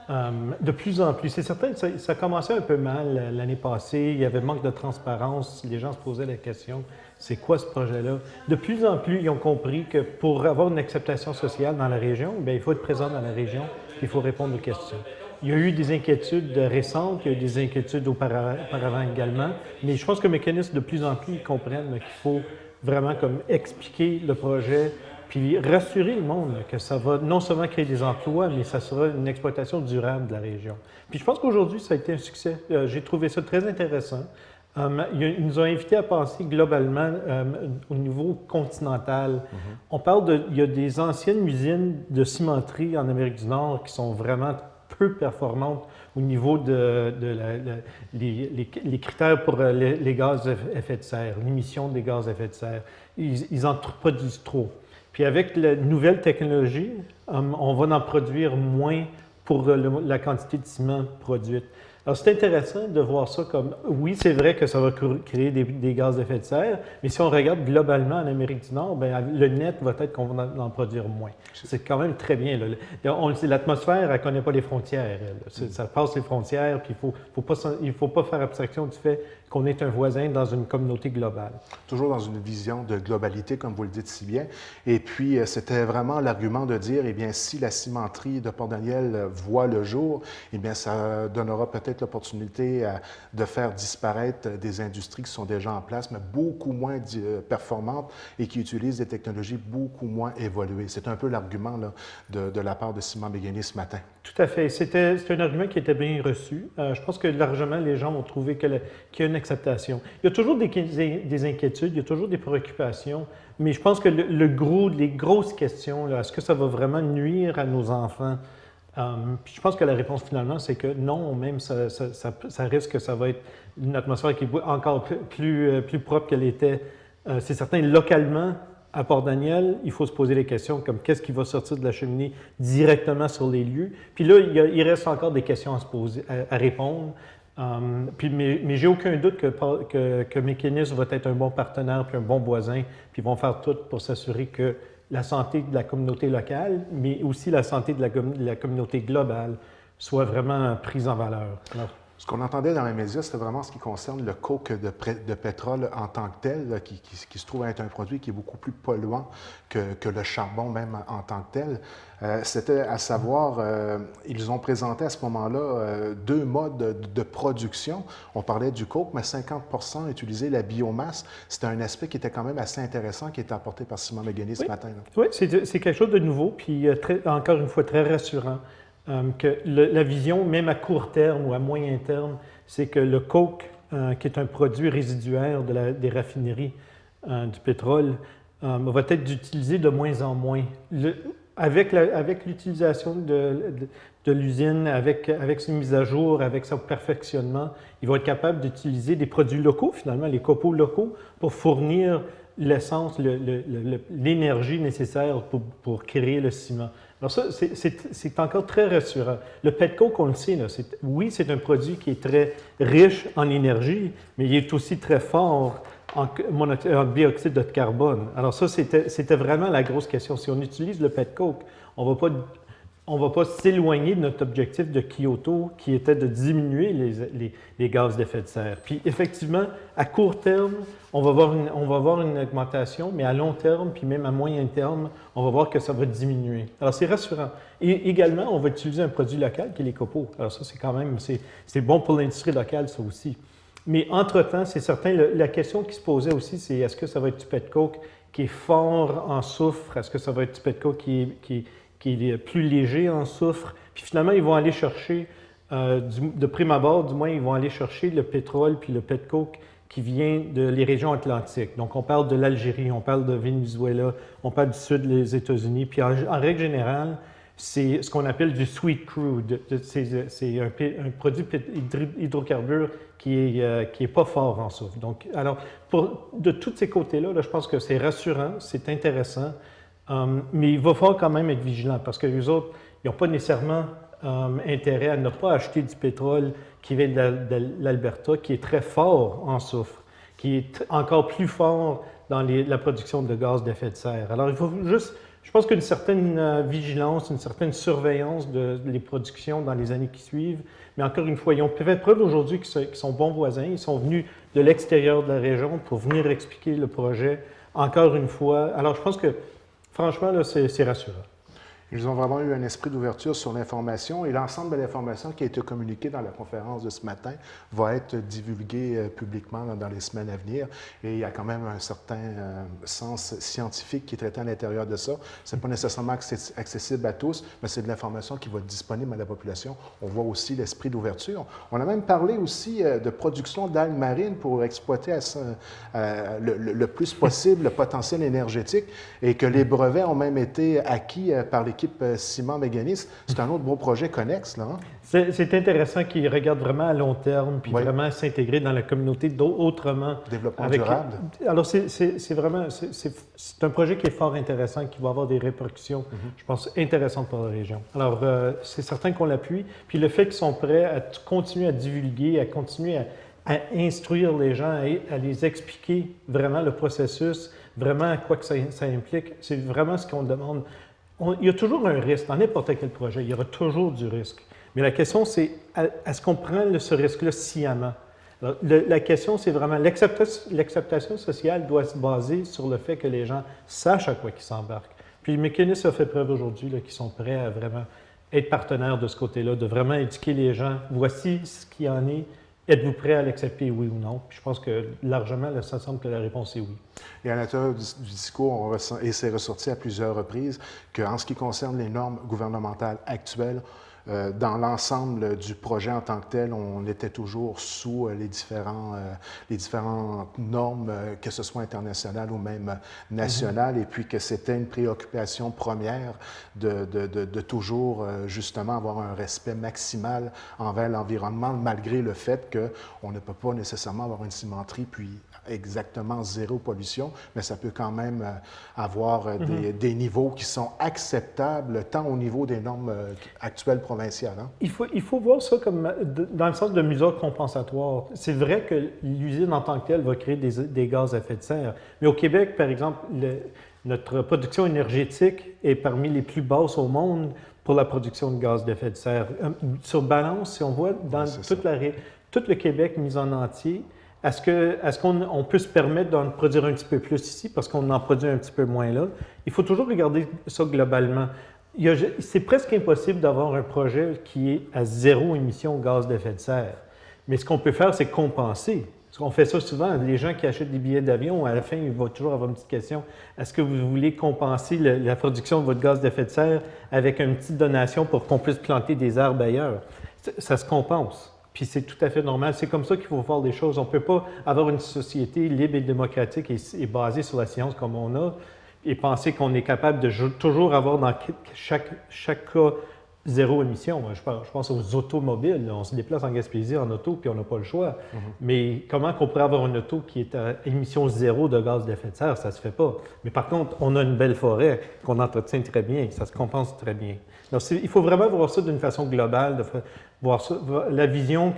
de plus en plus. C'est certain que ça commençait un peu mal l'année passée. Il y avait manque de transparence. Les gens se posaient la question. C'est quoi ce projet-là? De plus en plus, ils ont compris que pour avoir une acceptation sociale dans la région, bien, il faut être présent dans la région, il faut répondre aux questions. Il y a eu des inquiétudes récentes, il y a eu des inquiétudes auparavant également, mais je pense que Mécanisme, de plus en plus, ils comprennent qu'il faut vraiment comme expliquer le projet, puis rassurer le monde que ça va non seulement créer des emplois, mais ça sera une exploitation durable de la région. Puis je pense qu'aujourd'hui, ça a été un succès. J'ai trouvé ça très intéressant. Ils nous ont invités à penser globalement au niveau continental. On parle il y a des anciennes usines de cimenterie en Amérique du Nord qui sont vraiment peu performantes au niveau les critères pour les gaz à effet de serre, l'émission des gaz à effet de serre. Ils en produisent trop. Puis avec la nouvelle technologie, on va en produire moins pour la quantité de ciment produite. Alors, c'est intéressant de voir ça comme, oui, c'est vrai que ça va créer des gaz d'effet de serre, mais si on regarde globalement en Amérique du Nord, bien, le net va être qu'on va en produire moins. C'est quand même très bien. L'atmosphère, elle ne connaît pas les frontières. Ça passe les frontières, puis il ne faut pas faire abstraction du fait qu'on est un voisin dans une communauté globale. Toujours dans une vision de globalité, comme vous le dites si bien. Et puis, c'était vraiment l'argument de dire, eh bien, si la cimenterie de Port-Daniel voit le jour, eh bien, ça donnera peut-être l'opportunité de faire disparaître des industries qui sont déjà en place, mais beaucoup moins performantes et qui utilisent des technologies beaucoup moins évoluées. C'est un peu l'argument là, de la part de Simon Béguény ce matin. Tout à fait. C'est un argument qui était bien reçu. Je pense que largement, les gens vont trouver qu'il y a une acceptation. Il y a toujours des inquiétudes, il y a toujours des préoccupations, mais je pense que les grosses questions, est-ce que ça va vraiment nuire à nos enfants? Puis je pense que la réponse finalement, c'est que non, même ça risque que ça va être une atmosphère qui est encore plus propre qu'elle était. C'est certain, localement, à Port-Daniel, il faut se poser les questions comme qu'est-ce qui va sortir de la cheminée directement sur les lieux. Puis là, il reste encore des questions à se poser, à répondre. Mais j'ai aucun doute que Mécanisme va être un bon partenaire puis un bon voisin, puis ils vont faire tout pour s'assurer que la santé de la communauté locale, mais aussi la santé de la communauté globale soit vraiment prise en valeur. Alors, ce qu'on entendait dans les médias, c'était vraiment ce qui concerne le coke de pétrole en tant que tel, là, qui se trouve être un produit qui est beaucoup plus polluant que le charbon même en tant que tel. C'était à savoir, ils ont présenté à ce moment-là deux modes de production. On parlait du coke, mais 50% utilisaient la biomasse. C'était un aspect qui était quand même assez intéressant, qui était apporté par Simon Béguény ce matin. Là. Oui, c'est quelque chose de nouveau, puis encore une fois très rassurant. Que la vision, même à court terme ou à moyen terme, c'est que le coke, qui est un produit résiduaire des raffineries du pétrole, va être utilisé de moins en moins. Avec l'utilisation de l'usine, avec ses mises à jour, avec son perfectionnement, il va être capable d'utiliser des produits locaux, finalement, les copeaux locaux, pour fournir l'essence, l'énergie nécessaire pour créer le ciment. Alors ça, c'est encore très rassurant. Le petcoke, on le sait, là, oui, c'est un produit qui est très riche en énergie, mais il est aussi très fort en dioxyde de carbone. Alors ça, c'était vraiment la grosse question. Si on utilise le petcoke, on ne va pas s'éloigner de notre objectif de Kyoto, qui était de diminuer les gaz d'effet de serre. Puis effectivement, à court terme, on va voir une augmentation, mais à long terme, puis même à moyen terme, on va voir que ça va diminuer. Alors c'est rassurant. Et également, on va utiliser un produit local qui est les copeaux. Alors ça, c'est quand même, c'est bon pour l'industrie locale, ça aussi. Mais entre-temps, c'est certain, la question qui se posait aussi, c'est est-ce que ça va être du petcoke qui est fort en soufre? Est-ce que ça va être du petcoke qui est plus léger en soufre? Puis finalement, ils vont aller chercher, de prime abord, du moins, ils vont aller chercher le pétrole puis le petcoke qui vient les régions atlantiques. Donc, on parle de l'Algérie, on parle de Venezuela, on parle du sud des États-Unis. Puis en règle générale, c'est ce qu'on appelle du sweet crude. C'est un produit hydrocarbure qui est pas fort en soufre. Donc, alors, de tous ces côtés-là, je pense que c'est rassurant, c'est intéressant, mais il va falloir quand même être vigilant parce que les autres, ils n'ont pas nécessairement intérêt à ne pas acheter du pétrole qui vient de l'Alberta, qui est très fort en soufre, qui est encore plus fort dans la production de gaz d'effet de serre. Alors, il faut juste, je pense qu'une certaine vigilance, une certaine surveillance des productions dans les années qui suivent, mais encore une fois, ils ont fait preuve aujourd'hui qu'ils sont bons voisins, ils sont venus de l'extérieur de la région pour venir expliquer le projet, encore une fois. Alors, je pense que, franchement, là, c'est rassurant. Ils ont vraiment eu un esprit d'ouverture sur l'information et l'ensemble de l'information qui a été communiquée dans la conférence de ce matin va être divulguée publiquement dans les semaines à venir. Et il y a quand même un certain sens scientifique qui est traité à l'intérieur de ça. Ce n'est pas nécessairement accessible à tous, mais c'est de l'information qui va être disponible à la population. On voit aussi l'esprit d'ouverture. On a même parlé aussi de production d'algues marines pour exploiter le plus possible le potentiel énergétique et que les brevets ont même été acquis par les l'équipe Ciment Mécanis. C'est un autre beau projet connexe, là. Hein? C'est intéressant qu'ils regardent vraiment à long terme, puis Oui. vraiment s'intégrer dans la communauté autrement. Développement durable. Alors, c'est vraiment, c'est un projet qui est fort intéressant, qui va avoir des répercussions, je pense, intéressantes pour la région. Alors, c'est certain qu'on l'appuie. Puis le fait qu'ils sont prêts à continuer à divulguer, à continuer à instruire les gens, à les expliquer vraiment le processus, vraiment à quoi que ça implique, c'est vraiment ce qu'on demande. Il y a toujours un risque dans n'importe quel projet, il y aura toujours du risque. Mais la question, c'est est-ce qu'on prend ce risque-là sciemment? Alors, la question, c'est vraiment l'acceptation sociale doit se baser sur le fait que les gens sachent à quoi ils s'embarquent. Puis Mécanis a fait preuve aujourd'hui qu'ils sont prêts à vraiment être partenaires de ce côté-là, de vraiment éduquer les gens. Voici ce qu'il y en est. Êtes-vous prêt à l'accepter, oui ou non? Puis je pense que largement, là, ça semble que la réponse est oui. Et à l'intérieur du discours, et c'est ressorti à plusieurs reprises, qu'en ce qui concerne les normes gouvernementales actuelles, dans l'ensemble du projet en tant que tel, on était toujours sous les différentes normes, que ce soit internationales ou même nationales, et puis que c'était une préoccupation première de toujours justement avoir un respect maximal envers l'environnement, malgré le fait qu'on ne peut pas nécessairement avoir une cimenterie puis exactement zéro pollution, mais ça peut quand même avoir des niveaux qui sont acceptables tant au niveau des normes actuelles provinciales. Hein? Il faut voir ça comme dans le sens de mesures compensatoires. C'est vrai que l'usine en tant que telle va créer des gaz à effet de serre, mais au Québec, par exemple, notre production énergétique est parmi les plus basses au monde pour la production de gaz d'effet de serre. Sur balance, si on voit dans tout le Québec mis en entier, est-ce qu'on peut se permettre d'en produire un petit peu plus ici parce qu'on en produit un petit peu moins là? Il faut toujours regarder ça globalement. C'est presque impossible d'avoir un projet qui est à zéro émission de gaz d'effet de serre. Mais ce qu'on peut faire, c'est compenser. Parce qu'on fait ça souvent. Les gens qui achètent des billets d'avion, à la fin, ils vont toujours avoir une petite question. Est-ce que vous voulez compenser la production de votre gaz d'effet de serre avec une petite donation pour qu'on puisse planter des arbres ailleurs? Ça se compense. Puis c'est tout à fait normal. C'est comme ça qu'il faut voir les choses. On ne peut pas avoir une société libre et démocratique et basée sur la science comme on a et penser qu'on est capable de toujours avoir dans chaque cas zéro émission. Je pense aux automobiles. On se déplace en Gaspésie en auto puis on n'a pas le choix. Mais comment qu'on pourrait avoir une auto qui est à émission zéro de gaz d'effet de serre? Ça ne se fait pas. Mais par contre, on a une belle forêt qu'on entretient très bien. Ça se compense très bien. Donc, il faut vraiment voir ça d'une façon globale, voir ça, la vision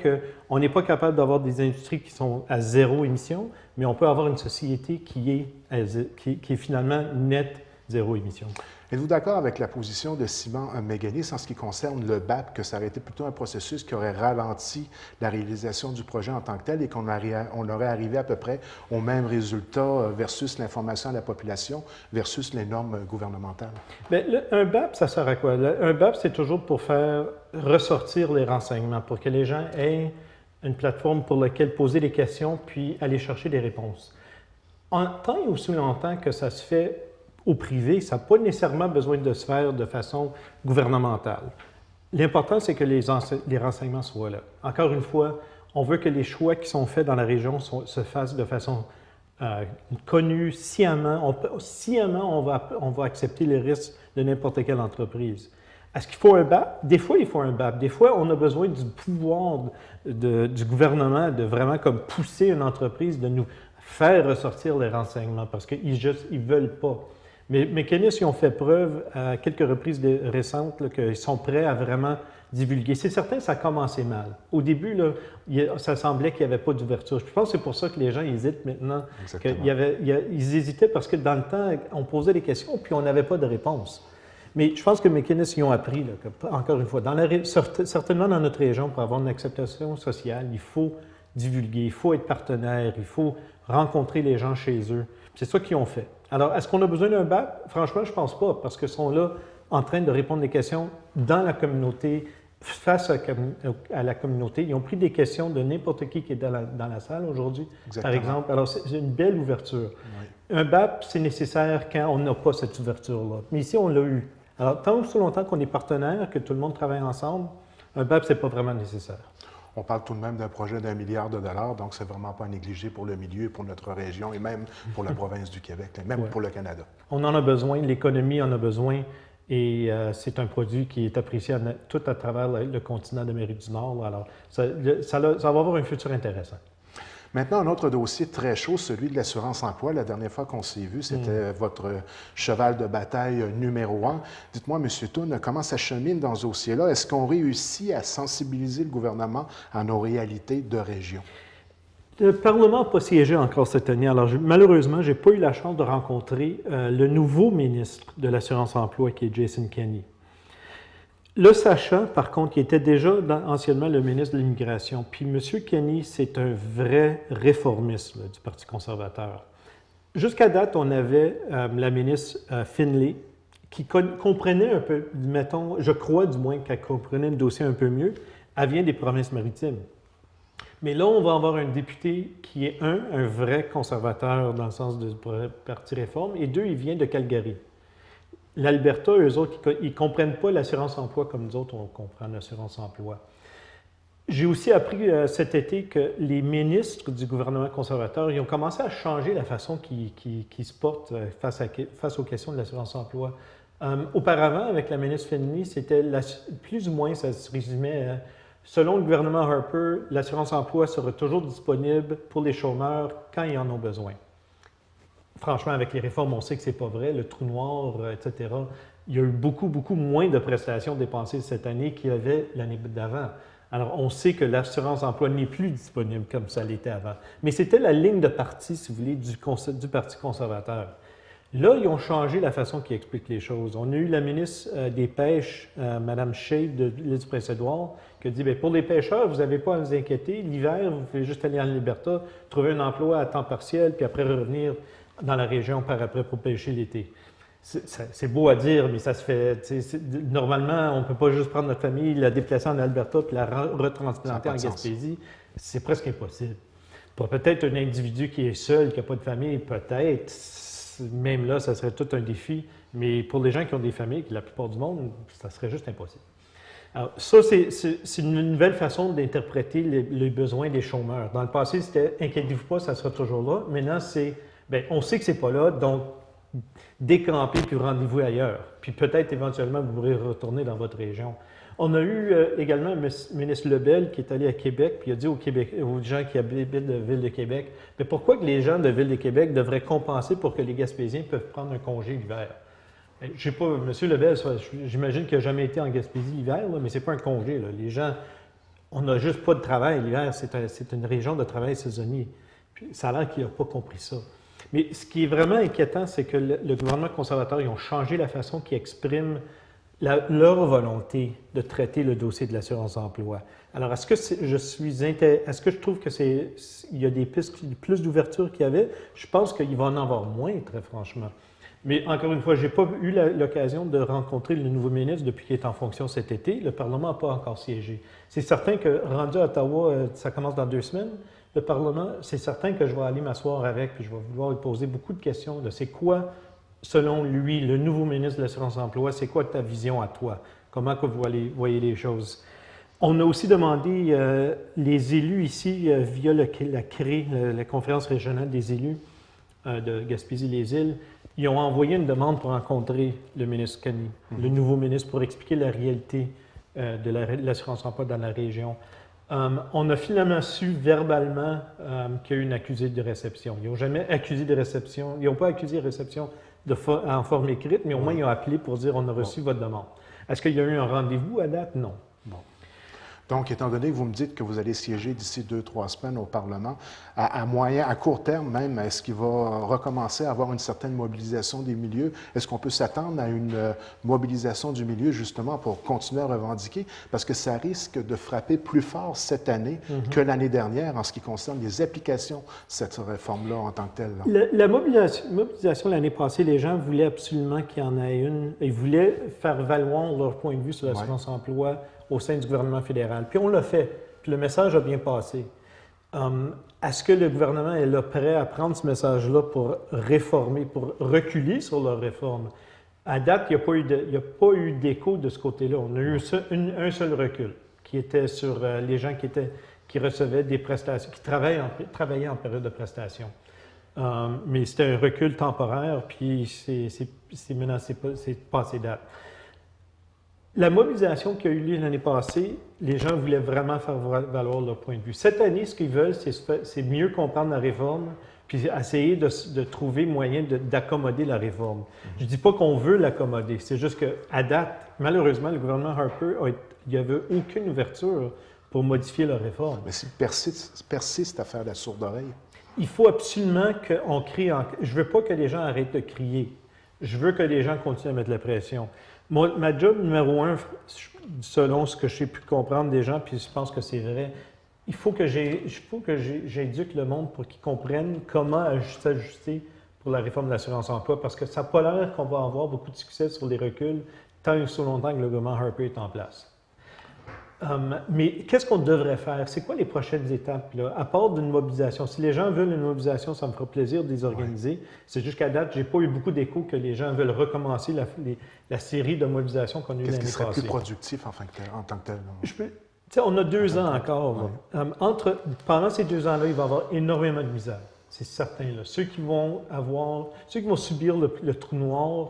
qu'on n'est pas capable d'avoir des industries qui sont à zéro émission, mais on peut avoir une société qui est finalement nette zéro émission. Êtes-vous d'accord avec la position de Ciment Mécanis en ce qui concerne le BAP, que ça aurait été plutôt un processus qui aurait ralenti la réalisation du projet en tant que tel et qu'on aurait arrivé à peu près au même résultat versus l'information à la population versus les normes gouvernementales? Bien, un BAP, ça sert à quoi? Un BAP, c'est toujours pour faire ressortir les renseignements, pour que les gens aient une plateforme pour laquelle poser des questions puis aller chercher des réponses. En tant et aussi longtemps que ça se fait au privé, ça n'a pas nécessairement besoin de se faire de façon gouvernementale. L'important, c'est que les renseignements soient là. Encore une fois, on veut que les choix qui sont faits dans la région se fassent de façon connue, sciemment. Sciemment, on va accepter les risques de n'importe quelle entreprise. Est-ce qu'il faut un BAP? Des fois, il faut un BAP. Des fois, on a besoin du pouvoir du gouvernement de vraiment comme pousser une entreprise de nous faire ressortir les renseignements parce qu'ils ne veulent pas. Mais Mécanis, ils ont fait preuve à quelques reprises récentes qu'ils sont prêts à vraiment divulguer. C'est certain, ça a commencé mal. Au début, là, ça semblait qu'il n'y avait pas d'ouverture. Je pense que c'est pour ça que les gens hésitent maintenant. Ils hésitaient parce que dans le temps, on posait des questions puis on n'avait pas de réponse. Mais je pense que Mécanis, ils ont appris, là, que, encore une fois, certainement dans notre région, pour avoir une acceptation sociale, il faut divulguer, il faut être partenaire, il faut rencontrer les gens chez eux. C'est ça qu'ils ont fait. Alors, est-ce qu'on a besoin d'un BAP? Franchement, je ne pense pas, parce qu'ils sont là en train de répondre des questions dans la communauté, face à la communauté. Ils ont pris des questions de n'importe qui est dans la salle aujourd'hui, par exemple. Alors, c'est une belle ouverture. Oui. Un BAP, c'est nécessaire quand on n'a pas cette ouverture-là. Mais ici, on l'a eu. Alors, tant aussi longtemps qu'on est partenaire, que tout le monde travaille ensemble, un BAP, ce n'est pas vraiment nécessaire. On parle tout de même d'un projet d'1 milliard de dollars, donc c'est vraiment pas négligé pour le milieu, pour notre région et même pour la province du Québec, même pour le Canada. On en a besoin, l'économie en a besoin Et c'est un produit qui est apprécié tout à travers le continent d'Amérique du Nord. Alors, ça va avoir un futur intéressant. Maintenant, un autre dossier très chaud, celui de l'assurance-emploi. La dernière fois qu'on s'est vu, c'était votre cheval de bataille numéro 1. Dites-moi, M. Thune, comment ça chemine dans ce dossier-là? Est-ce qu'on réussit à sensibiliser le gouvernement à nos réalités de région? Le Parlement n'a pas siégé encore cette année. Alors, malheureusement, je n'ai pas eu la chance de rencontrer le nouveau ministre de l'Assurance-emploi, qui est Jason Kenney. Le sachant, par contre, qui était déjà anciennement le ministre de l'Immigration. Puis M. Kenney, c'est un vrai réformiste là, du Parti conservateur. Jusqu'à date, on avait la ministre Finlay, qui comprenait un peu, mettons, je crois du moins qu'elle comprenait le dossier un peu mieux. Elle vient des provinces maritimes. Mais là, on va avoir un député qui est, un vrai conservateur dans le sens du Parti réforme, et deux, il vient de Calgary. L'Alberta, eux autres, ils ne comprennent pas l'assurance-emploi comme nous autres, on comprend l'assurance-emploi. J'ai aussi appris cet été que les ministres du gouvernement conservateur, ils ont commencé à changer la façon qu'ils se portent face aux questions de l'assurance-emploi. Auparavant, avec la ministre Finley, c'était plus ou moins, ça se résumait, selon le gouvernement Harper, l'assurance-emploi sera toujours disponible pour les chômeurs quand ils en ont besoin. Franchement, avec les réformes, on sait que ce n'est pas vrai. Le trou noir, etc. Il y a eu beaucoup, beaucoup moins de prestations dépensées cette année qu'il y avait l'année d'avant. Alors, on sait que l'assurance-emploi n'est plus disponible comme ça l'était avant. Mais c'était la ligne de parti, si vous voulez, du Parti conservateur. Là, ils ont changé la façon qu'ils expliquent les choses. On a eu la ministre des Pêches, Mme Shade de l'île du Prince-Édouard, qui a dit, bien, pour les pêcheurs, vous n'avez pas à vous inquiéter. L'hiver, vous pouvez juste aller en Alberta, trouver un emploi à temps partiel, puis après revenir dans la région par après pour pêcher l'été. C'est beau à dire, mais ça se fait. Normalement, on ne peut pas juste prendre notre famille, la déplacer en Alberta puis la retransplanter en Gaspésie. C'est presque impossible. Pour peut-être un individu qui est seul, qui n'a pas de famille, peut-être, même là, ça serait tout un défi. Mais pour les gens qui ont des familles, qui la plupart du monde, ça serait juste impossible. Alors, ça, c'est une nouvelle façon d'interpréter les besoins des chômeurs. Dans le passé, c'était « inquiétez-vous pas, ça sera toujours là ». Maintenant, c'est bien, on sait que ce n'est pas là, donc décampez puis rendez-vous ailleurs. Puis peut-être éventuellement vous pourrez retourner dans votre région. On a eu également le ministre Lebel qui est allé à Québec puis il a dit aux gens qui habitent la ville de Québec, mais pourquoi que les gens de la ville de Québec devraient compenser pour que les Gaspésiens peuvent prendre un congé l'hiver? Je sais pas, M. Lebel, j'imagine qu'il n'a jamais été en Gaspésie l'hiver, mais ce n'est pas un congé. Là. Les gens, on n'a juste pas de travail l'hiver, c'est une région de travail saisonnier. Puis, ça a l'air qu'il n'a pas compris ça. Mais ce qui est vraiment inquiétant, c'est que le gouvernement conservateur, ils ont changé la façon qu'ils expriment leur volonté de traiter le dossier de l'assurance-emploi. Alors, est-ce que je trouve qu'il y a des pistes, plus d'ouverture qu'il y avait? Je pense qu'il va en avoir moins, très franchement. Mais encore une fois, je n'ai pas eu l'occasion de rencontrer le nouveau ministre depuis qu'il est en fonction cet été. Le Parlement n'a pas encore siégé. C'est certain que, rendu à Ottawa, ça commence dans 2 semaines. Le Parlement, c'est certain que je vais aller m'asseoir avec, puis je vais vouloir lui poser beaucoup de questions de c'est quoi, selon lui, le nouveau ministre de l'Assurance-emploi, c'est quoi ta vision à toi? Comment que vous voyez les choses? On a aussi demandé, les élus ici, via la CRE, la Conférence régionale des élus de Gaspésie-les-Îles, ils ont envoyé une demande pour rencontrer le ministre Kenney, le nouveau ministre, pour expliquer la réalité de l'assurance-emploi dans la région. On a finalement su verbalement qu'il y a eu une accusée de réception. Ils n'ont jamais accusé de réception. Ils n'ont pas accusé de réception en forme écrite, mais au moins ils ont appelé pour dire on a reçu votre demande. Est-ce qu'il y a eu un rendez-vous à date? Non. Bon. Donc, étant donné que vous me dites que vous allez siéger d'ici 2-3 semaines au Parlement, à court terme même, est-ce qu'il va recommencer à avoir une certaine mobilisation des milieux? Est-ce qu'on peut s'attendre à une mobilisation du milieu justement pour continuer à revendiquer? Parce que ça risque de frapper plus fort cette année que l'année dernière en ce qui concerne les applications de cette réforme-là en tant que telle. La mobilisation l'année passée, les gens voulaient absolument qu'il y en ait une. Ils voulaient faire valoir leur point de vue sur l'assurance-emploi au sein du gouvernement fédéral. Puis on l'a fait. Puis le message a bien passé. Est-ce que le gouvernement est là prêt à prendre ce message-là pour réformer, pour reculer sur leur réforme? À date, il n'y a pas eu d'écho de ce côté-là. On a eu un seul recul, qui était sur les gens qui recevaient des prestations, qui travaillaient en période de prestation. Mais c'était un recul temporaire, puis c'est passé date. La mobilisation qui a eu lieu l'année passée, les gens voulaient vraiment faire valoir leur point de vue. Cette année, ce qu'ils veulent, c'est mieux comprendre la réforme, puis essayer de trouver moyen d'accommoder la réforme. Je ne dis pas qu'on veut l'accommoder, c'est juste qu'à date, malheureusement, le gouvernement Harper, il n'y avait aucune ouverture pour modifier la réforme. Mais s'il persiste à faire la sourde oreille. Il faut absolument qu'on crie. Je ne veux pas que les gens arrêtent de crier. Je veux que les gens continuent à mettre la pression. Ma job numéro 1, selon ce que j'ai pu comprendre des gens, puis je pense que c'est vrai, il faut que j'éduque le monde pour qu'ils comprennent comment s'ajuster pour la réforme de l'assurance-emploi, parce que ça n'a pas l'air qu'on va avoir beaucoup de succès sur les reculs tant et aussi longtemps que le gouvernement Harper est en place. Mais qu'est-ce qu'on devrait faire? C'est quoi les prochaines étapes, là? À part d'une mobilisation? Si les gens veulent une mobilisation, ça me fera plaisir de les organiser. Ouais. C'est juste qu'à date, j'ai pas eu beaucoup d'échos que les gens veulent recommencer la série de mobilisations qu'on a eu l'année passée. Qu'est-ce qui serait plus productif en tant que tel? On a 2 ans encore. Ouais. Pendant ces 2 ans-là, il va y avoir énormément de misère. C'est certain. Là. Ceux qui vont subir le trou noir,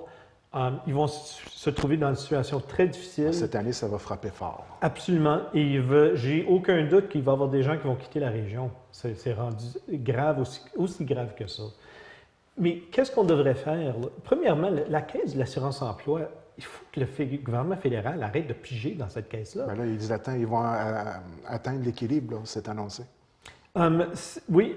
ils vont se trouver dans une situation très difficile. Cette année, ça va frapper fort. Absolument. Et j'ai aucun doute qu'il va y avoir des gens qui vont quitter la région. C'est rendu grave, aussi grave que ça. Mais qu'est-ce qu'on devrait faire? Là? Premièrement, la Caisse de l'assurance-emploi, il faut que le gouvernement fédéral arrête de piger dans cette caisse-là. Bien là, ils vont atteindre l'équilibre, c'est annoncé. Oui,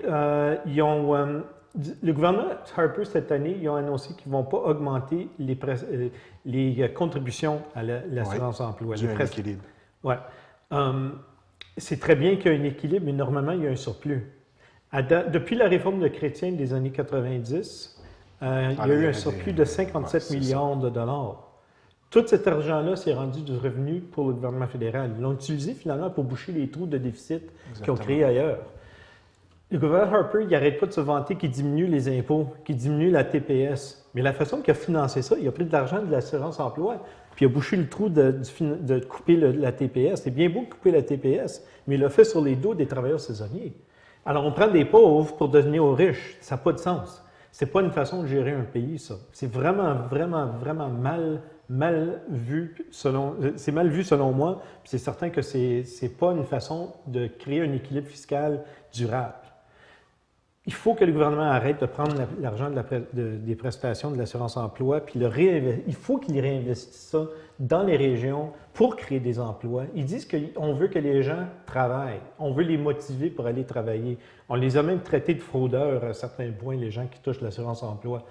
le gouvernement Harper, cette année, ils ont annoncé qu'ils ne vont pas augmenter les contributions à l'assurance-emploi. Il y a un équilibre. Oui. C'est très bien qu'il y ait un équilibre, mais normalement, il y a un surplus. Depuis la réforme de Chrétien des années 90, il y a eu un surplus de 57 millions de dollars. Tout cet argent-là s'est rendu du revenu pour le gouvernement fédéral. Ils l'ont utilisé finalement pour boucher les trous de déficit qu'ils ont créés ailleurs. Le gouvernement Harper, il n'arrête pas de se vanter qu'il diminue les impôts, qu'il diminue la TPS. Mais la façon qu'il a financé ça, il a pris de l'argent de l'assurance-emploi, puis il a bouché le trou de couper la TPS. C'est bien beau de couper la TPS, mais il l'a fait sur les dos des travailleurs saisonniers. Alors, on prend des pauvres pour devenir aux riches. Ça n'a pas de sens. C'est pas une façon de gérer un pays, ça. C'est vraiment, vraiment, vraiment mal vu c'est mal vu selon moi, puis c'est certain que c'est pas une façon de créer un équilibre fiscal durable. Il faut que le gouvernement arrête de prendre l'argent des prestations de l'assurance-emploi, puis il faut qu'il réinvestisse ça dans les régions pour créer des emplois. Ils disent qu'on veut que les gens travaillent, on veut les motiver pour aller travailler. On les a même traités de fraudeurs à certains points, les gens qui touchent l'assurance-emploi.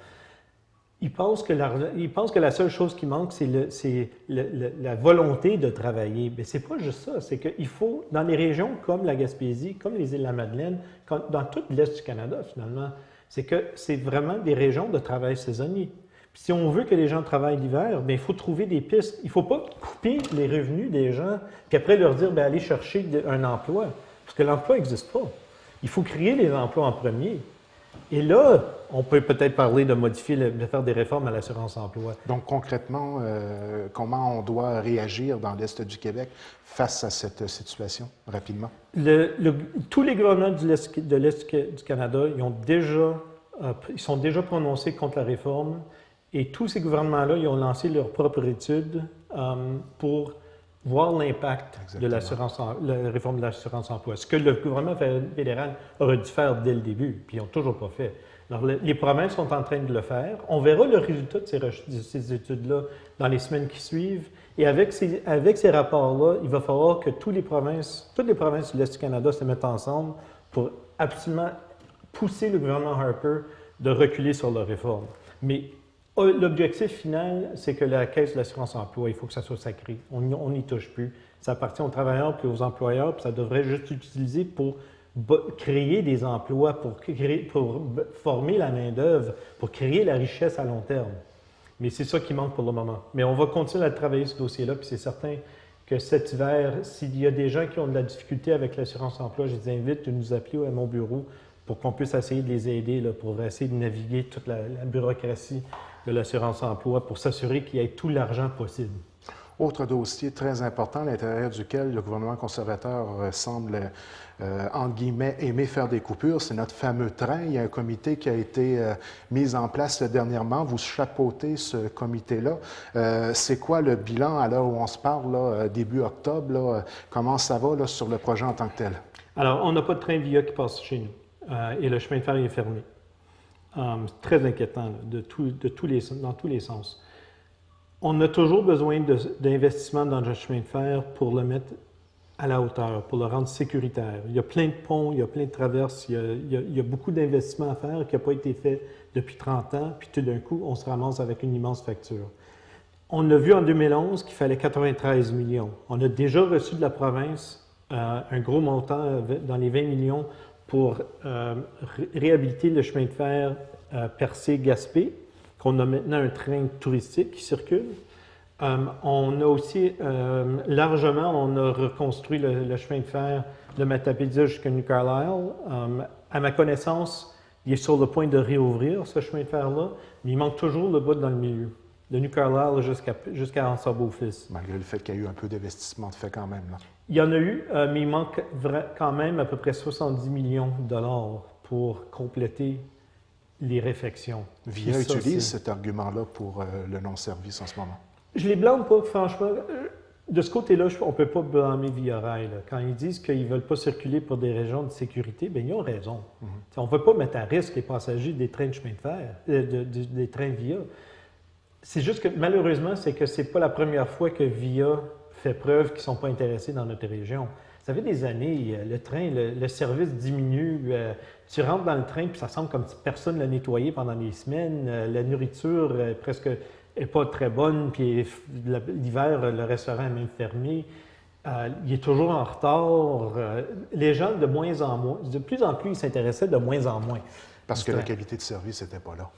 Ils pensent que la seule chose qui manque, c'est la volonté de travailler. Mais c'est pas juste ça. C'est qu'il faut, dans les régions comme la Gaspésie, comme les îles de la Madeleine, dans tout l'Est du Canada, finalement, c'est que c'est vraiment des régions de travail saisonnier. Puis si on veut que les gens travaillent l'hiver, bien, il faut trouver des pistes. Il ne faut pas couper les revenus des gens, puis après leur dire, bien, allez chercher un emploi. Parce que l'emploi n'existe pas. Il faut créer les emplois en premier. Et là, on peut peut-être parler de de faire des réformes à l'assurance-emploi. Donc, concrètement, comment on doit réagir dans l'Est du Québec face à cette situation, rapidement? Tous les gouvernements de l'Est du Canada, ils sont déjà prononcés contre la réforme, et tous ces gouvernements-là, ils ont lancé leur propre étude pour voir l'impact de la réforme de l'assurance-emploi. Ce que le gouvernement fédéral aurait dû faire dès le début, puis ils n'ont toujours pas fait. Alors, les provinces sont en train de le faire. On verra le résultat de ces études-là dans les semaines qui suivent. Et avec ces rapports-là, il va falloir que toutes les provinces de l'Est du Canada se mettent ensemble pour absolument pousser le gouvernement Harper de reculer sur la réforme. Mais l'objectif final, c'est que la Caisse de l'assurance-emploi, il faut que ça soit sacré. On n'y touche plus. Ça appartient aux travailleurs puis aux employeurs, puis ça devrait juste être utilisé pour créer des emplois, pour former la main-d'œuvre, pour créer la richesse à long terme. Mais c'est ça qui manque pour le moment. Mais on va continuer à travailler ce dossier-là, puis c'est certain que cet hiver, s'il y a des gens qui ont de la difficulté avec l'assurance-emploi, je les invite à nous appeler à mon bureau pour qu'on puisse essayer de les aider, là, pour essayer de naviguer toute la bureaucratie de l'assurance-emploi pour s'assurer qu'il y ait tout l'argent possible. Autre dossier très important à l'intérieur duquel le gouvernement conservateur semble, entre guillemets, aimer faire des coupures, c'est notre fameux train. Il y a un comité qui a été mis en place dernièrement. Vous chapeautez ce comité-là. C'est quoi le bilan à l'heure où on se parle, là, début octobre? Là, comment ça va là, sur le projet en tant que tel? Alors, on n'a pas de train VIA qui passe chez nous et le chemin de fer est fermé. C'est très inquiétant là, dans tous les sens. On a toujours besoin d'investissement dans le chemin de fer pour le mettre à la hauteur, pour le rendre sécuritaire. Il y a plein de ponts, il y a plein de traverses, il y a beaucoup d'investissements à faire qui n'ont pas été fait depuis 30 ans, puis tout d'un coup, on se ramasse avec une immense facture. On a vu en 2011 qu'il fallait 93 millions. On a déjà reçu de la province un gros montant dans les 20 millions pour réhabiliter le chemin de fer Percé-Gaspé, qu'on a maintenant un train touristique qui circule. On a aussi largement, on a reconstruit le chemin de fer de Matapédia jusqu'à New Carlisle. À ma connaissance, il est sur le point de réouvrir ce chemin de fer-là, mais il manque toujours le bout dans le milieu, de New Carlisle jusqu'à Anse-Beau-Fils. Malgré le fait qu'il y a eu un peu d'investissement de fait quand même. Là. Il y en a eu, mais il manque quand même à peu près 70 millions de dollars pour compléter les réfections. VIA utilise cet argument-là pour le non-service en ce moment. Je les blâme pas, franchement. De ce côté-là, on ne peut pas blâmer Via Rail. Là. Quand ils disent qu'ils ne veulent pas circuler pour des raisons de sécurité, bien, ils ont raison. On ne veut pas mettre à risque les passagers des trains de chemin de fer, des trains Via. C'est juste que, malheureusement, c'est que ce n'est pas la première fois que Via fait preuve qu'ils ne sont pas intéressés dans notre région. Ça fait des années, le train, le service diminue. Tu rentres dans le train, puis ça semble comme si personne ne l'a nettoyé pendant des semaines. La nourriture presque n'est pas très bonne, puis l'hiver, le restaurant est même fermé. Il est toujours en retard. Les gens, de moins en moins, de plus en plus, ils s'intéressaient de moins en moins. Parce que la qualité de service n'était pas là.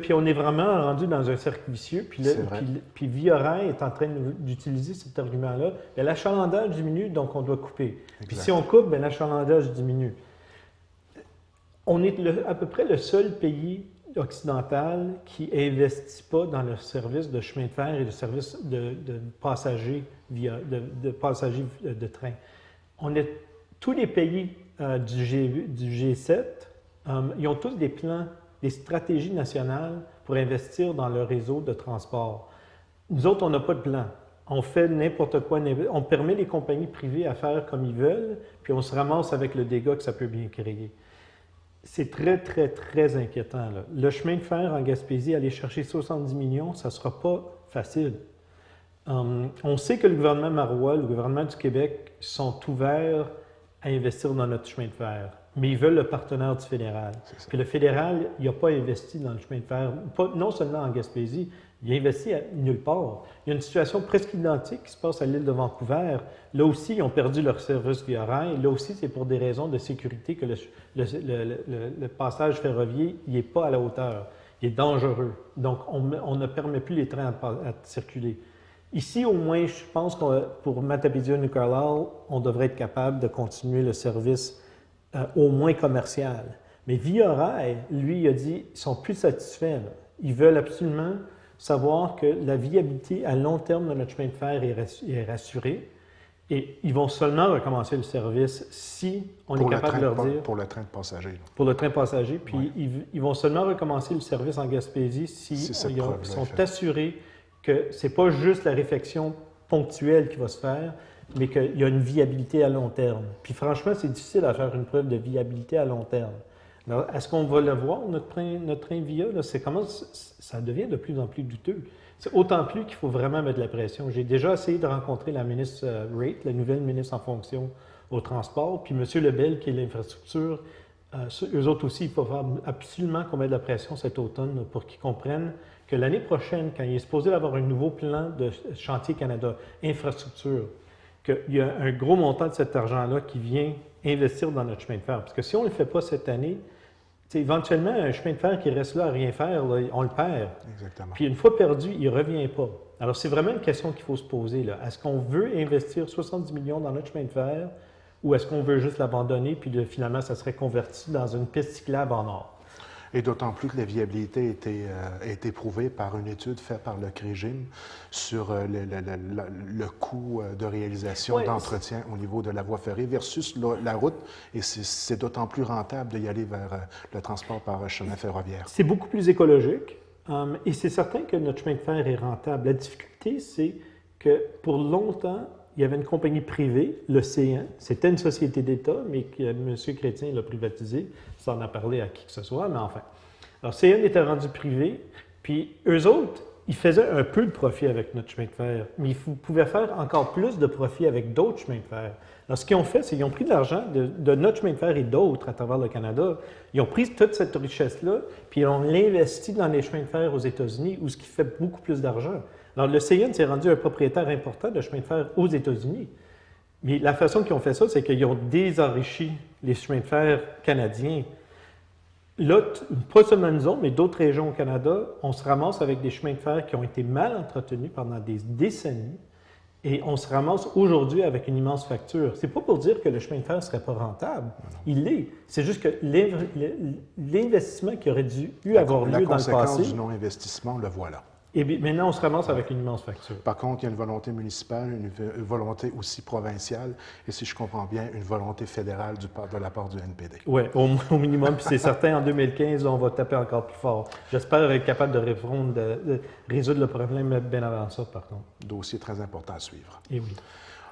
Puis on est vraiment rendu dans un cercle vicieux. Puis Via Rail est en train d'utiliser cet argument-là. L'achalandage diminue, donc on doit couper. Exact. Puis si on coupe, l'achalandage diminue. On est à peu près le seul pays occidental qui n'investit pas dans le service de chemin de fer et le service de passagers de train. Tous les pays du G7, ils ont tous des plans, des stratégies nationales pour investir dans le réseau de transport. Nous autres, on n'a pas de plan. On fait n'importe quoi. On permet les compagnies privées à faire comme ils veulent, puis on se ramasse avec le dégât que ça peut bien créer. C'est très, très, très inquiétant. Là. Le chemin de fer en Gaspésie, aller chercher 70 millions, ça ne sera pas facile. On sait que le gouvernement marois, le gouvernement du Québec sont ouverts à investir dans notre chemin de fer. Mais ils veulent le partenaire du fédéral. Puis le fédéral, il n'a pas investi dans le chemin de fer, non seulement en Gaspésie, il a investi nulle part. Il y a une situation presque identique qui se passe à l'île de Vancouver. Là aussi, ils ont perdu leur service Via Rail. Là aussi, c'est pour des raisons de sécurité que le passage ferroviaire n'est pas à la hauteur. Il est dangereux. Donc, on ne permet plus les trains à circuler. Ici, au moins, je pense que pour Matapédia New Carlisle, on devrait être capable de continuer le service au moins commercial. Mais Via Rail, lui, il a dit qu'ils ne sont plus satisfaits. Là. Ils veulent absolument savoir que la viabilité à long terme de notre chemin de fer est rassurée et ils vont seulement recommencer le service si on est capable de leur dire... Pour le train de passagers. Là. Pour le train de passagers. Puis ils vont seulement recommencer le service en Gaspésie si ils sont assurés que ce n'est pas juste la réfection ponctuelle qui va se faire, mais qu'il y a une viabilité à long terme. Puis franchement, c'est difficile à faire une preuve de viabilité à long terme. Alors, est-ce qu'on va le voir, notre train Via? Là, ça devient de plus en plus douteux. C'est autant plus qu'il faut vraiment mettre de la pression. J'ai déjà essayé de rencontrer la ministre Raitt, la nouvelle ministre en fonction au transport, puis M. Lebel, qui est l'infrastructure. Eux autres aussi, il faut absolument qu'on mette de la pression cet automne pour qu'ils comprennent que l'année prochaine, quand il est supposé avoir un nouveau plan de Chantier Canada, infrastructure, qu'il y a un gros montant de cet argent-là qui vient investir dans notre chemin de fer. Parce que si on ne le fait pas cette année, éventuellement, un chemin de fer qui reste là à rien faire, là, on le perd. Exactement. Puis une fois perdu, il ne revient pas. Alors, c'est vraiment une question qu'il faut se poser. Là. Est-ce qu'on veut investir 70 millions dans notre chemin de fer ou est-ce qu'on veut juste l'abandonner puis finalement, ça serait converti dans une piste cyclable en or? Et d'autant plus que la viabilité a été prouvée par une étude faite par le CREGIM sur le coût de réalisation d'entretien au niveau de la voie ferrée versus la route. Et c'est d'autant plus rentable d'y aller vers le transport par chemin ferroviaire. C'est beaucoup plus écologique et c'est certain que notre chemin de fer est rentable. La difficulté, c'est que pour longtemps, il y avait une compagnie privée, le CN. C'était une société d'État, mais que M. Chrétien l'a privatisé, sans en parler à qui que ce soit, mais enfin. Alors, CN était rendu privé, puis eux autres, ils faisaient un peu de profit avec notre chemin de fer, mais ils pouvaient faire encore plus de profit avec d'autres chemins de fer. Alors, ce qu'ils ont fait, c'est qu'ils ont pris de l'argent de notre chemin de fer et d'autres à travers le Canada. Ils ont pris toute cette richesse-là, puis ils ont l'investi dans les chemins de fer aux États-Unis, où ce qui fait beaucoup plus d'argent. Alors, le CN s'est rendu un propriétaire important de chemin de fer aux États-Unis. Mais la façon qu'ils ont fait ça, c'est qu'ils ont désenrichi les chemins de fer canadiens. Là, pas seulement nous autres, mais d'autres régions au Canada, on se ramasse avec des chemins de fer qui ont été mal entretenus pendant des décennies et on se ramasse aujourd'hui avec une immense facture. C'est pas pour dire que le chemin de fer ne serait pas rentable. Il l'est. C'est juste que l'investissement qui aurait dû avoir lieu dans le passé... La conséquence du non-investissement, le voilà. Et bien, maintenant, on se ramasse avec une immense facture. Par contre, il y a une volonté municipale, une volonté aussi provinciale, et si je comprends bien, une volonté fédérale de la part du NPD. Oui, au minimum. Puis c'est certain, en 2015, on va taper encore plus fort. J'espère être capable de résoudre le problème bien avant ça, par contre. Dossier très important à suivre. Et oui.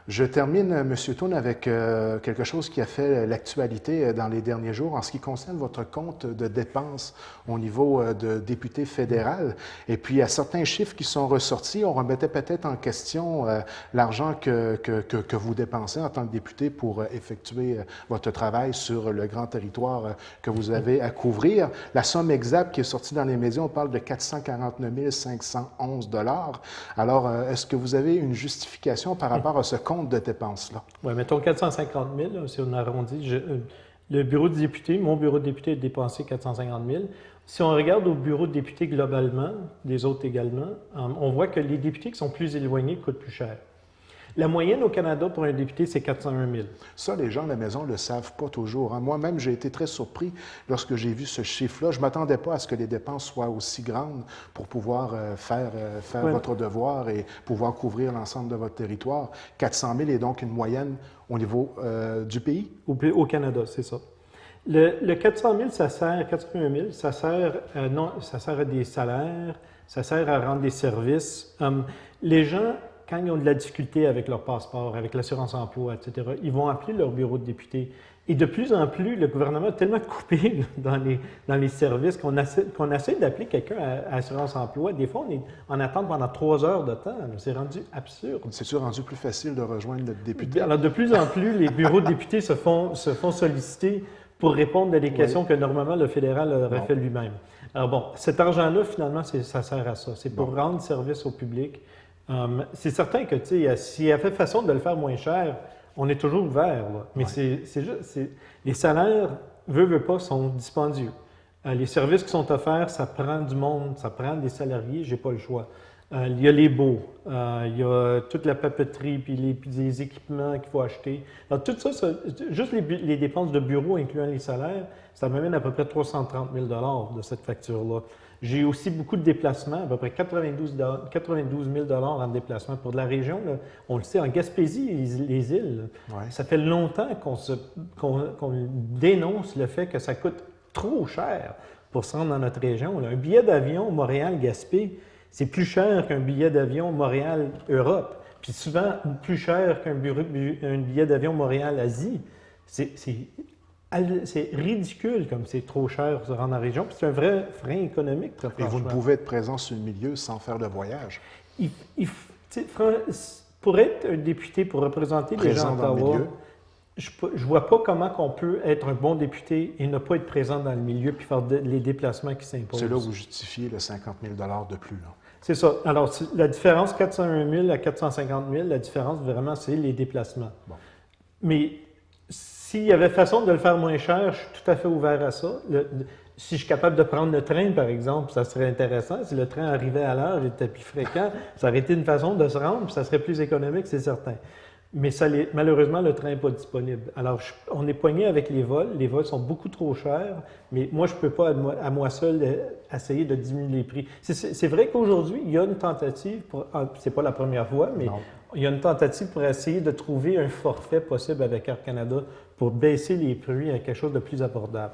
Je termine, M. Thune, avec quelque chose qui a fait l'actualité dans les derniers jours en ce qui concerne votre compte de dépenses au niveau de député fédéral. Et puis, il y a certains chiffres qui sont ressortis. On remettait peut-être en question l'argent que vous dépensez en tant que député pour effectuer votre travail sur le grand territoire que vous avez à couvrir. La somme exacte qui est sortie dans les médias, on parle de 449 511 $. Alors, est-ce que vous avez une justification par rapport à ce compte de dépenses-là? Oui, mettons 450 000, là, si on arrondit. Le bureau de député, mon bureau de député a dépensé 450 000. Si on regarde au bureau de député globalement, des autres également, on voit que les députés qui sont plus éloignés coûtent plus cher. La moyenne au Canada pour un député, c'est 401 000. Ça, les gens à la maison ne le savent pas toujours. Hein. Moi-même, j'ai été très surpris lorsque j'ai vu ce chiffre-là. Je ne m'attendais pas à ce que les dépenses soient aussi grandes pour pouvoir faire votre devoir et pouvoir couvrir l'ensemble de votre territoire. 400 000 est donc une moyenne au niveau du pays? Au Canada, c'est ça. Le 400 000, 401 000, ça sert à des salaires, ça sert à rendre des services. Les gens, quand ils ont de la difficulté avec leur passeport, avec l'assurance-emploi, etc., ils vont appeler leur bureau de député. Et de plus en plus, le gouvernement a tellement coupé dans les services qu'on essaie d'appeler quelqu'un à assurance-emploi. Des fois, on est en attente pendant 3 heures de temps. C'est rendu absurde. C'est-tu rendu plus facile de rejoindre le député? Alors, de plus en plus, les bureaux de députés se font solliciter pour répondre à des questions que normalement le fédéral aurait fait lui-même. Alors bon, cet argent-là, finalement, ça sert à ça. C'est pour rendre service au public. C'est certain que, tu sais, s'il y avait façon de le faire moins cher, on est toujours ouvert, là. Mais c'est juste, les salaires, veut pas, sont dispendieux. Les services qui sont offerts, ça prend du monde, ça prend des salariés, j'ai pas le choix. Il y a les baux, il y a toute la papeterie, puis les équipements qu'il faut acheter. Alors, tout ça, juste les dépenses de bureau, incluant les salaires, ça m'amène à peu près 330 000 $ de cette facture-là. J'ai aussi beaucoup de déplacements, à peu près 92 000 $ en déplacement. Pour de la région, là, on le sait, en Gaspésie, les îles, ça fait longtemps qu'on dénonce le fait que ça coûte trop cher pour se rendre dans notre région. Là. Un billet d'avion Montréal-Gaspé, c'est plus cher qu'un billet d'avion Montréal-Europe, puis souvent plus cher qu'un billet d'avion Montréal-Asie. C'est ridicule comme c'est trop cher pour se rendre en région, puis c'est un vrai frein économique. Et vous ne pouvez être présent sur le milieu sans faire de voyage. Pour être un député, pour représenter les gens d'Ottawa, je ne vois pas comment on peut être un bon député et ne pas être présent dans le milieu puis faire les déplacements qui s'imposent. C'est là où vous justifiez le 50 000 $ de plus. Là. C'est ça. Alors, la différence 401 000 à 450 000, la différence vraiment, c'est les déplacements. Bon. Mais s'il y avait façon de le faire moins cher, je suis tout à fait ouvert à ça. Si je suis capable de prendre le train, par exemple, ça serait intéressant. Si le train arrivait à l'heure et était plus fréquent, ça aurait été une façon de se rendre, puis ça serait plus économique, c'est certain. Mais malheureusement, le train n'est pas disponible. Alors, on est poigné avec les vols. Les vols sont beaucoup trop chers, mais moi, je ne peux pas, à moi seul, essayer de diminuer les prix. C'est vrai qu'aujourd'hui, il y a une tentative, c'est pas la première fois, mais il y a une tentative pour essayer de trouver un forfait possible avec Air Canada pour baisser les prix à quelque chose de plus abordable.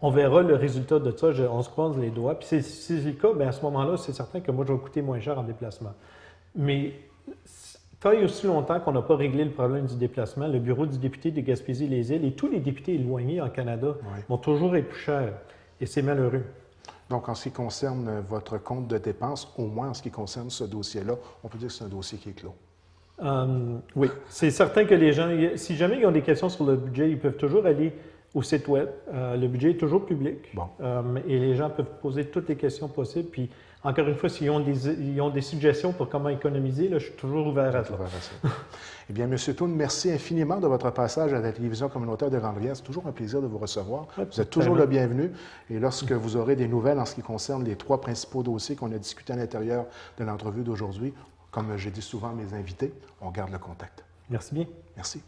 On verra le résultat de ça, on se croise les doigts. Puis si c'est le cas, bien à ce moment-là, c'est certain que moi, je vais coûter moins cher en déplacement. Mais tant et aussi longtemps qu'on n'a pas réglé le problème du déplacement, le bureau du député de Gaspésie-les-Îles et tous les députés éloignés en Canada vont toujours être plus chers. Et c'est malheureux. Donc, en ce qui concerne votre compte de dépenses, au moins en ce qui concerne ce dossier-là, on peut dire que c'est un dossier qui est clos. Oui, c'est certain que les gens, si jamais ils ont des questions sur le budget, ils peuvent toujours aller au site web. Le budget est toujours public. Bon. Et les gens peuvent poser toutes les questions possibles. Puis, encore une fois, s'ils ont des suggestions pour comment économiser, là, je suis toujours ouvert à ça. Eh bien, M. Thune, merci infiniment de votre passage à la télévision communautaire de Grande-Rivière. C'est toujours un plaisir de vous recevoir. Vous êtes toujours le bienvenu. Et lorsque vous aurez des nouvelles en ce qui concerne les 3 principaux dossiers qu'on a discutés à l'intérieur de l'entrevue d'aujourd'hui, comme j'ai dit souvent à mes invités, on garde le contact. Merci bien. Merci.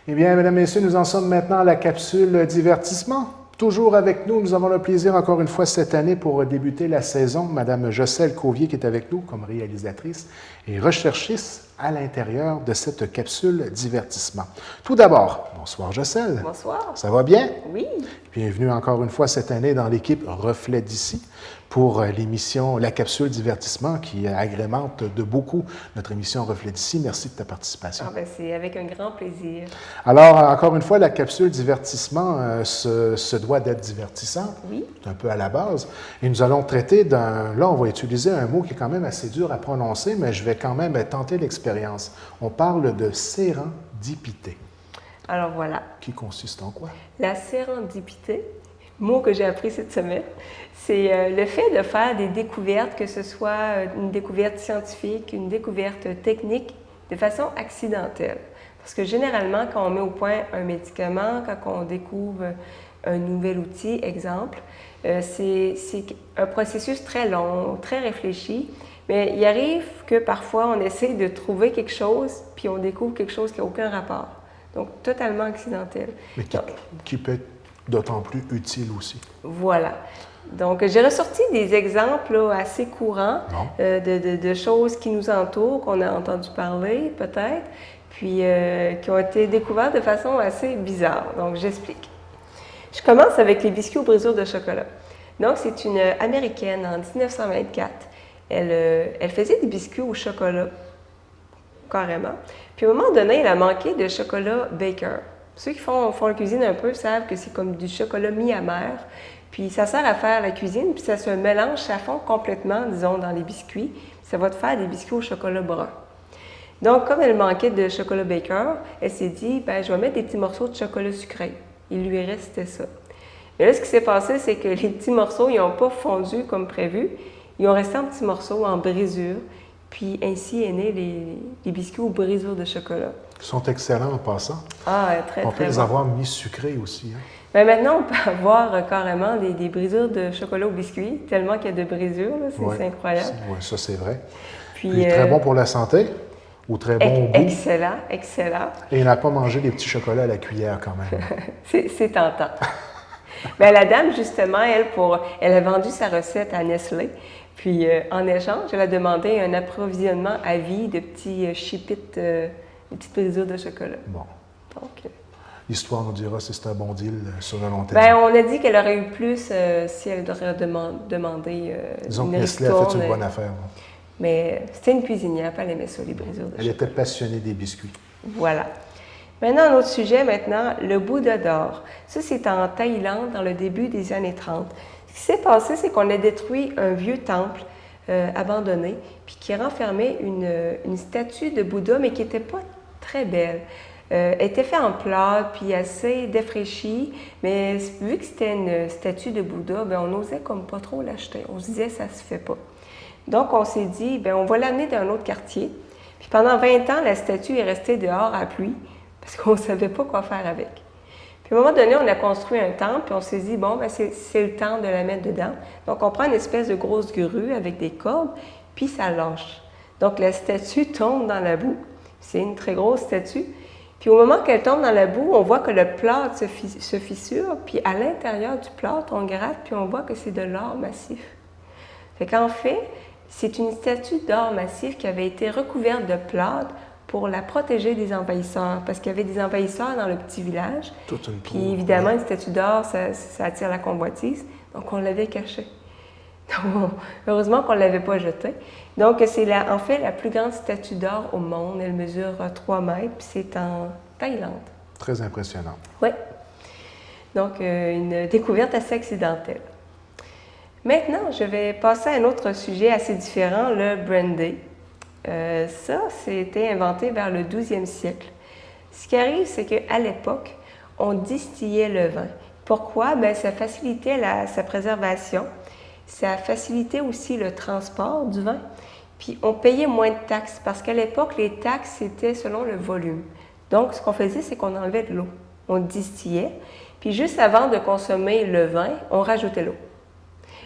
Eh bien, mesdames, messieurs, nous en sommes maintenant à la capsule divertissement. Toujours avec nous, nous avons le plaisir encore une fois cette année pour débuter la saison, Madame Jocelle Cauvier qui est avec nous comme réalisatrice et recherchiste à l'intérieur de cette capsule divertissement. Tout d'abord, bonsoir Jocelle. Bonsoir. Ça va bien? Oui. Bienvenue encore une fois cette année dans l'équipe Reflet d'ici pour l'émission La Capsule Divertissement qui agrémente de beaucoup notre émission Reflet d'ici. Merci de ta participation. C'est avec un grand plaisir. Alors, encore une fois, la capsule divertissement se doit d'être divertissante, oui. Un peu à la base. Et nous allons traiter là, on va utiliser un mot qui est quand même assez dur à prononcer, mais je vais quand même tenter l'expérience. On parle de sérendipité. Alors voilà. Qui consiste en quoi? La sérendipité, mot que j'ai appris cette semaine, c'est le fait de faire des découvertes, que ce soit une découverte scientifique, une découverte technique, de façon accidentelle. Parce que généralement, quand on met au point un médicament, quand on découvre un nouvel outil, exemple, c'est un processus très long, très réfléchi, mais il arrive que parfois on essaie de trouver quelque chose, puis on découvre quelque chose qui n'a aucun rapport. Donc, totalement accidentel. Mais qui peut être d'autant plus utile aussi. Voilà. Donc, j'ai ressorti des exemples là, assez courants de choses qui nous entourent, qu'on a entendu parler peut-être, puis qui ont été découvertes de façon assez bizarre. Donc, j'explique. Je commence avec les biscuits aux brisures de chocolat. Donc, c'est une Américaine en 1924. Elle faisait des biscuits au chocolat, carrément. Puis, à un moment donné, elle a manqué de chocolat Baker. Ceux qui font la cuisine un peu savent que c'est comme du chocolat mi-amer. Puis, ça sert à faire la cuisine, puis ça se mélange, ça fond complètement, disons, dans les biscuits. Puis ça va te faire des biscuits au chocolat brun. Donc, comme elle manquait de chocolat Baker, elle s'est dit, bien, je vais mettre des petits morceaux de chocolat sucré. Il lui restait ça. Mais là, ce qui s'est passé, c'est que les petits morceaux, ils n'ont pas fondu comme prévu. Ils ont resté en petits morceaux, en brisure. Puis ainsi est né les biscuits aux brisures de chocolat. Ils sont excellents en passant. Ah, très, on très peut les bon. avoir mis sucrés aussi. Hein? Bien, maintenant, on peut avoir carrément des brisures de chocolat au biscuit, tellement qu'il y a de brisures, c'est incroyable. Oui, ça c'est vrai. Puis très bon pour la santé ou très bon au goût. Excellent, excellent. Et il n'a pas mangé des petits chocolats à la cuillère quand même. C'est tentant. Bien, la dame, justement, elle a vendu sa recette à Nestlé. Puis, en échange, elle a demandé un approvisionnement à vie de petits chipites, de petites brisures de chocolat. Bon. Donc, l'histoire nous dira si c'est un bon deal sur le long terme. Bien, on a dit qu'elle aurait eu plus si elle aurait demandé disons une que Nestlé a fait une bonne affaire. Non? Mais c'était une cuisinière, puis elle aimait ça, les brisures de chocolat. Elle était passionnée des biscuits. Voilà. Maintenant, un autre sujet, le Bouddha d'or. Ça, c'est en Thaïlande, dans le début des années 30. Ce qui s'est passé, c'est qu'on a détruit un vieux temple abandonné, puis qui renfermait une statue de Bouddha, mais qui n'était pas très belle. Elle était faite en plâtre, puis assez défraîchie, mais vu que c'était une statue de Bouddha, bien, on n'osait comme pas trop l'acheter. On se disait, ça se fait pas. Donc, on s'est dit, bien, on va l'amener dans un autre quartier. Puis pendant 20 ans, la statue est restée dehors à la pluie, parce qu'on ne savait pas quoi faire avec. Puis Puis à un moment donné, on a construit un temple, puis on s'est dit, bon, ben, c'est le temps de la mettre dedans. Donc, on prend une espèce de grosse grue avec des cordes, puis ça lâche. Donc, la statue tombe dans la boue. C'est une très grosse statue. Puis au moment qu'elle tombe dans la boue, on voit que le plâtre se fissure, puis à l'intérieur du plâtre, on gratte, puis on voit que c'est de l'or massif. Fait qu'en fait, c'est une statue d'or massif qui avait été recouverte de plâtre pour la protéger des envahisseurs, parce qu'il y avait des envahisseurs dans le petit village. Puis évidemment, une statue d'or, ça attire la convoitise, donc on l'avait cachée. Donc, heureusement qu'on ne l'avait pas jetée. Donc, c'est en fait la plus grande statue d'or au monde. Elle mesure 3 mètres, puis c'est en Thaïlande. Très impressionnant. Oui. Donc, une découverte assez accidentelle. Maintenant, je vais passer à un autre sujet assez différent, le brandy. Ça, c'était inventé vers le 12e siècle. Ce qui arrive, c'est qu'à l'époque, on distillait le vin. Pourquoi? Bien, ça facilitait sa préservation. Ça facilitait aussi le transport du vin. Puis, on payait moins de taxes parce qu'à l'époque, les taxes, c'était selon le volume. Donc, ce qu'on faisait, c'est qu'on enlevait de l'eau. On distillait. Puis, juste avant de consommer le vin, on rajoutait l'eau.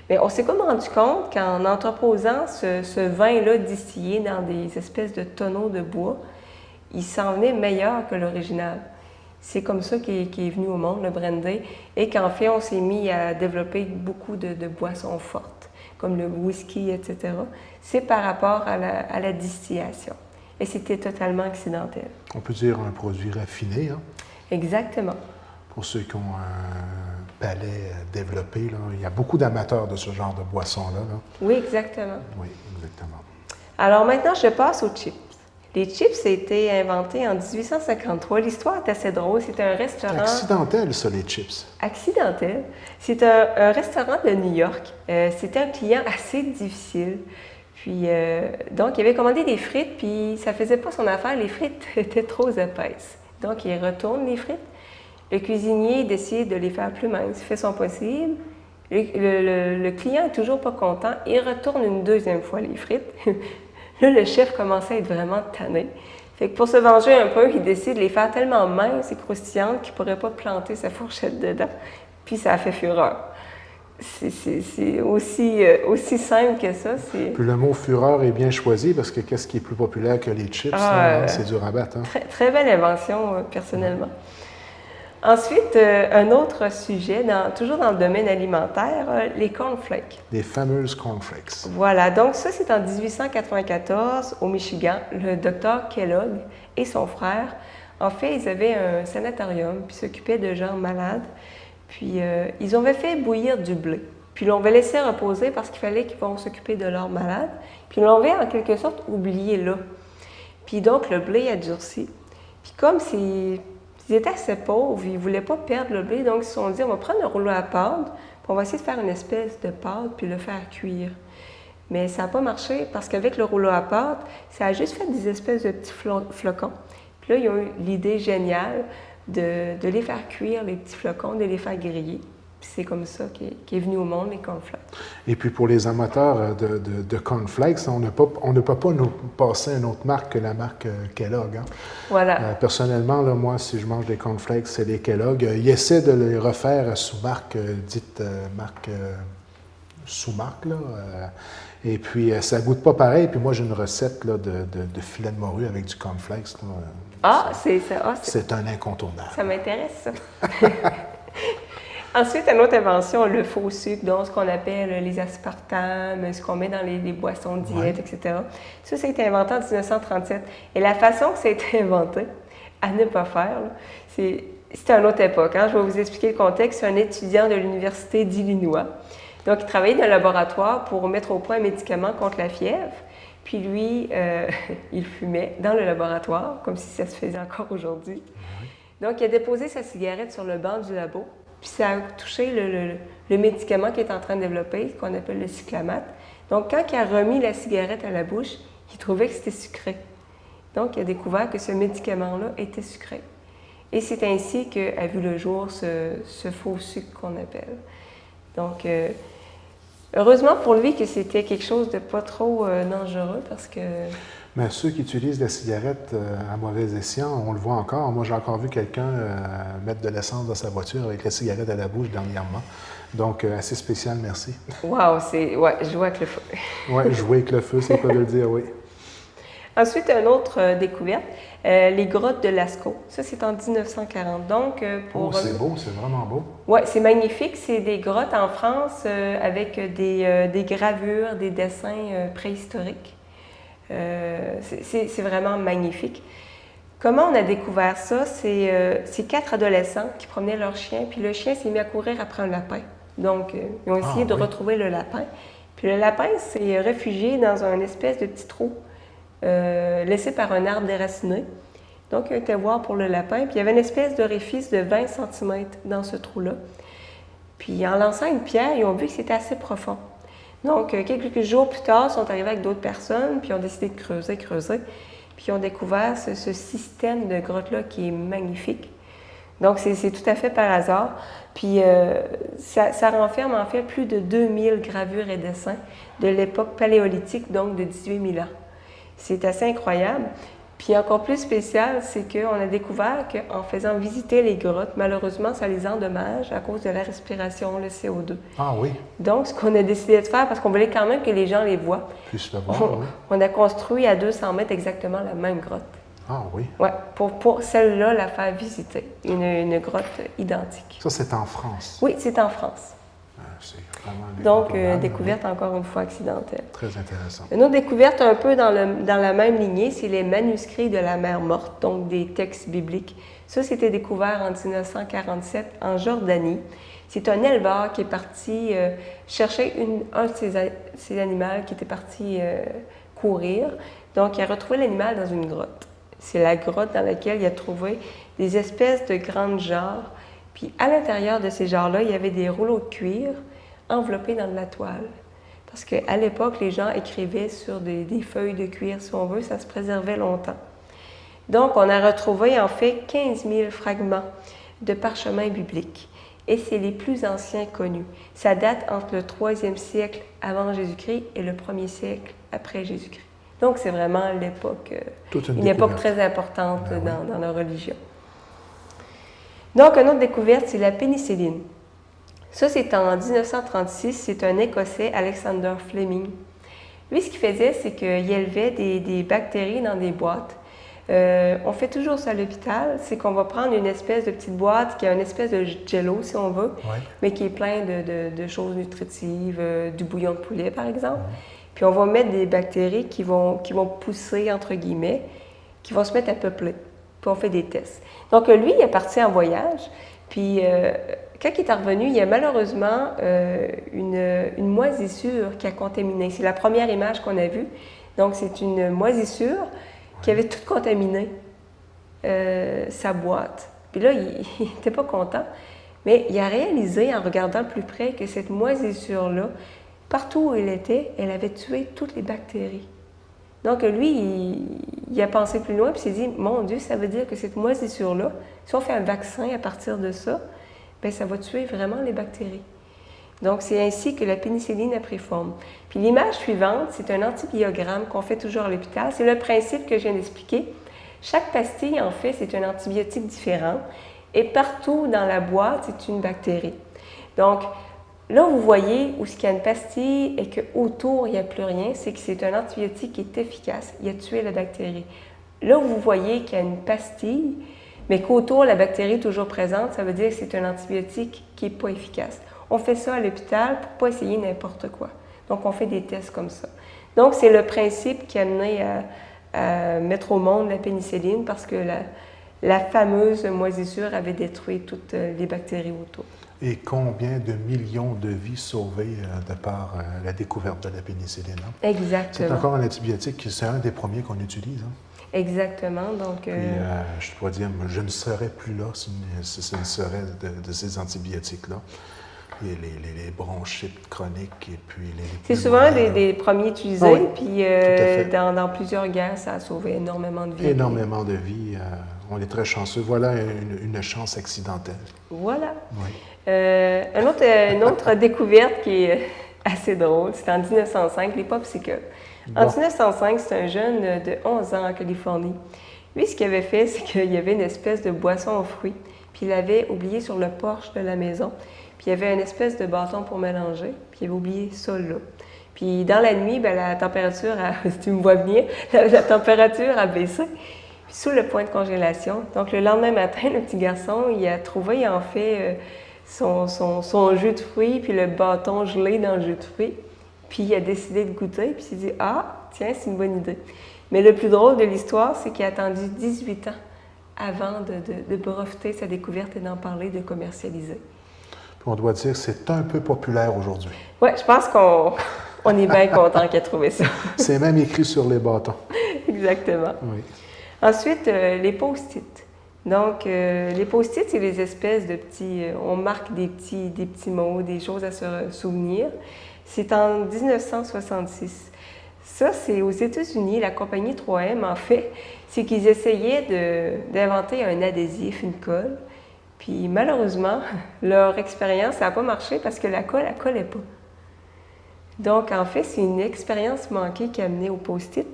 Mais on s'est comme rendu compte qu'en entreposant ce vin-là distillé dans des espèces de tonneaux de bois, il s'en venait meilleur que l'original. C'est comme ça qu'est venu au monde le brandy et qu'en fait, on s'est mis à développer beaucoup de boissons fortes, comme le whisky, etc. C'est par rapport à la distillation. Et c'était totalement accidentel. On peut dire un produit raffiné, hein? Exactement. Pour ceux qui ont un palais développé, là, il y a beaucoup d'amateurs de ce genre de boisson-là. Là. Oui, exactement. Oui, exactement. Alors maintenant, je passe aux chips. Les chips ont été inventés en 1853. L'histoire est assez drôle. C'est un restaurant... Accidentel, ça, les chips. Accidentel. C'est un restaurant de New York. C'était un client assez difficile. Puis, donc, il avait commandé des frites, puis ça ne faisait pas son affaire. Les frites étaient trop épaisses. Donc, il retourne les frites. Le cuisinier décide de les faire plus minces. Il fait son possible. Le client n'est toujours pas content. Il retourne une deuxième fois les frites. Là, le chef commençait à être vraiment tanné. Fait que pour se venger un peu, il décide de les faire tellement minces et croustillantes qu'il ne pourrait pas planter sa fourchette dedans. Puis ça a fait fureur. C'est aussi simple que ça. Puis le mot fureur est bien choisi parce que qu'est-ce qui est plus populaire que les chips? C'est dur à battre. Hein? Très, très belle invention, personnellement. Ensuite, un autre sujet, toujours dans le domaine alimentaire, les cornflakes. Les fameuses cornflakes. Voilà, donc ça c'est en 1894 au Michigan. Le docteur Kellogg et son frère, en fait, ils avaient un sanatorium, puis s'occupaient de gens malades. Puis ils avaient fait bouillir du blé. Puis l'on va laisser reposer parce qu'il fallait qu'ils vont s'occuper de leurs malades. Puis l'on va en quelque sorte oublier là. Puis donc le blé a durci. Puis comme ils étaient assez pauvres, ils ne voulaient pas perdre le blé, donc ils se sont dit, on va prendre un rouleau à pâte, puis on va essayer de faire une espèce de pâte, puis le faire cuire. Mais ça n'a pas marché, parce qu'avec le rouleau à pâte, ça a juste fait des espèces de petits flocons. Puis là, ils ont eu l'idée géniale de les faire cuire, les petits flocons, de les faire griller. Puis c'est comme ça qu'est venu au monde les cornflakes. Et puis pour les amateurs de cornflakes, on ne peut pas nous passer une autre marque que la marque Kellogg. Hein? Voilà. Personnellement, là, moi, si je mange des cornflakes, c'est les Kellogg. Ils essaient de les refaire sous marque, dite marque sous-marque. Là, et puis, ça goûte pas pareil. Puis moi, j'ai une recette là, de filet de morue avec du cornflakes. Là. C'est un incontournable. Ça m'intéresse, ça. Ensuite, une autre invention, le faux sucre, donc ce qu'on appelle les aspartames, ce qu'on met dans les boissons de diète, etc. Ça a été inventé en 1937. Et la façon que ça a été inventé, à ne pas faire, c'était une autre époque. Hein? Je vais vous expliquer le contexte. C'est un étudiant de l'Université d'Illinois. Donc, il travaillait dans un laboratoire pour mettre au point un médicament contre la fièvre. Puis lui, il fumait dans le laboratoire, comme si ça se faisait encore aujourd'hui. Donc, il a déposé sa cigarette sur le banc du labo. Puis ça a touché le médicament qu'il est en train de développer, qu'on appelle le cyclamate. Donc, quand il a remis la cigarette à la bouche, il trouvait que c'était sucré. Donc, il a découvert que ce médicament-là était sucré. Et c'est ainsi qu'a vu le jour ce faux sucre qu'on appelle. Donc, heureusement pour lui que c'était quelque chose de pas trop dangereux parce que... Mais ceux qui utilisent la cigarette à mauvais escient, on le voit encore. Moi, j'ai encore vu quelqu'un mettre de l'essence dans sa voiture avec la cigarette à la bouche dernièrement. Donc, assez spécial, merci. Wow, c'est... Ouais, jouer avec le feu. Oui, jouer avec le feu, c'est pas de le dire, oui. Ensuite, une autre découverte, les grottes de Lascaux. Ça, c'est en 1940. Donc, Oh, c'est beau, c'est vraiment beau. Oui, c'est magnifique. C'est des grottes en France avec des gravures, des dessins préhistoriques. C'est vraiment magnifique. Comment on a découvert ça? C'est 4 adolescents qui promenaient leur chien, puis le chien s'est mis à courir après un lapin. Donc, ils ont essayé de retrouver le lapin. Puis le lapin s'est réfugié dans un espèce de petit trou laissé par un arbre déraciné. Donc, ils ont été voir pour le lapin, puis il y avait une espèce d'orifice de 20 cm dans ce trou-là. Puis, en lançant une pierre, ils ont vu que c'était assez profond. Donc, quelques jours plus tard, ils sont arrivés avec d'autres personnes, puis ils ont décidé de creuser, puis ils ont découvert ce système de grottes-là qui est magnifique. Donc, c'est tout à fait par hasard. Puis, ça renferme en fait plus de 2000 gravures et dessins de l'époque paléolithique, donc de 18 000 ans. C'est assez incroyable. Puis encore plus spécial, c'est qu'on a découvert qu'en faisant visiter les grottes, malheureusement, ça les endommage à cause de la respiration, le CO2. Ah oui. Donc, ce qu'on a décidé de faire, parce qu'on voulait quand même que les gens les voient, Puisse le voir, oui. on a construit à 200 mètres exactement la même grotte. Ah oui. Oui, pour celle-là, la faire visiter. Une grotte identique. Ça, c'est en France. Oui, c'est en France. C'est vraiment Donc, incontournable, découverte encore une fois accidentelle. Très intéressant. Une autre découverte un peu dans la même lignée, c'est les manuscrits de la mer Morte, donc des textes bibliques. Ça, c'était découvert en 1947 en Jordanie. C'est un éleveur qui est parti chercher un de ses animaux qui était parti courir. Donc, il a retrouvé l'animal dans une grotte. C'est la grotte dans laquelle il a trouvé des espèces de grandes jarres. Puis, à l'intérieur de ces jarres-là, il y avait des rouleaux de cuir enveloppés dans de la toile. Parce qu'à l'époque, les gens écrivaient sur des feuilles de cuir, si on veut, ça se préservait longtemps. Donc, on a retrouvé en fait 15 000 fragments de parchemins bibliques. Et c'est les plus anciens connus. Ça date entre le 3e siècle avant Jésus-Christ et le 1er siècle après Jésus-Christ. Donc, c'est vraiment l'époque, une époque très importante dans la religion. Donc, une autre découverte, c'est la pénicilline. Ça, c'est en 1936. C'est un Écossais, Alexander Fleming. Lui, ce qu'il faisait, c'est qu'il élevait des bactéries dans des boîtes. On fait toujours ça à l'hôpital. C'est qu'on va prendre une espèce de petite boîte qui a une espèce de jello, si on veut, mais qui est plein de choses nutritives, du bouillon de poulet, par exemple. Puis on va mettre des bactéries qui vont pousser, entre guillemets, qui vont se mettre à peupler. Puis on fait des tests. Donc lui, il est parti en voyage, puis quand il est revenu, il y a malheureusement une moisissure qui a contaminé. C'est la première image qu'on a vue. Donc c'est une moisissure qui avait tout contaminé sa boîte. Puis là, il n'était pas content, mais il a réalisé en regardant de plus près que cette moisissure-là, partout où elle était, elle avait tué toutes les bactéries. Donc lui, il a pensé plus loin et s'est dit, mon Dieu, ça veut dire que cette moisissure-là, si on fait un vaccin à partir de ça, bien, ça va tuer vraiment les bactéries. Donc c'est ainsi que la pénicilline a pris forme. Puis l'image suivante, c'est un antibiogramme qu'on fait toujours à l'hôpital. C'est le principe que je viens d'expliquer. Chaque pastille, en fait, c'est un antibiotique différent et partout dans la boîte, c'est une bactérie. Donc, là, vous voyez où il y a une pastille et qu'autour, il n'y a plus rien, c'est que c'est un antibiotique qui est efficace. Il a tué la bactérie. Là, vous voyez qu'il y a une pastille, mais qu'autour, la bactérie est toujours présente, ça veut dire que c'est un antibiotique qui n'est pas efficace. On fait ça à l'hôpital pour ne pas essayer n'importe quoi. Donc, on fait des tests comme ça. Donc, c'est le principe qui a amené à mettre au monde la pénicilline parce que la fameuse moisissure avait détruit toutes les bactéries autour. Et combien de millions de vies sauvées de par la découverte de la pénicilline? Hein? Exactement. C'est encore un antibiotique, c'est un des premiers qu'on utilise. Hein? Exactement. Donc, puis, je dois dire, je ne serais plus là si ce ne serait de ces antibiotiques-là. Les bronchites chroniques et puis les... C'est souvent des premiers utilisés, puis dans plusieurs guerres, ça a sauvé énormément de vies. Énormément de vies. On est très chanceux. Voilà une chance accidentelle. Voilà. Oui. Une autre découverte qui est assez drôle, c'est en 1905, les popsicles. En Bon. 1905, c'est un jeune de 11 ans en Californie. Lui, ce qu'il avait fait, c'est qu'il y avait une espèce de boisson aux fruits, puis il l'avait oublié sur le porche de la maison. Puis il y avait une espèce de bâton pour mélanger, puis il avait oublié ça là. Puis dans la nuit, ben, la température, si tu me vois venir, la température a baissé, puis sous le point de congélation. Donc le lendemain matin, le petit garçon, il a trouvé en fait son jus de fruits, puis le bâton gelé dans le jus de fruits. Puis il a décidé de goûter, puis il s'est dit « Ah, tiens, c'est une bonne idée ». Mais le plus drôle de l'histoire, c'est qu'il a attendu 18 ans avant de breveter sa découverte et d'en parler, de commercialiser. Puis on doit dire que c'est un peu populaire aujourd'hui. Oui, je pense qu'on est bien content qu'il ait trouvé ça. C'est même écrit sur les bâtons. Exactement. Oui. Ensuite, les post-it. Donc, les post-it, c'est des espèces de petits... on marque des petits mots, des choses à se souvenir. C'est en 1966. Ça, c'est aux États-Unis, la compagnie 3M, en fait, c'est qu'ils essayaient d'inventer un adhésif, une colle. Puis malheureusement, leur expérience, ça n'a pas marché parce que la colle, elle ne collait pas. Donc, en fait, c'est une expérience manquée qui a mené au post-it.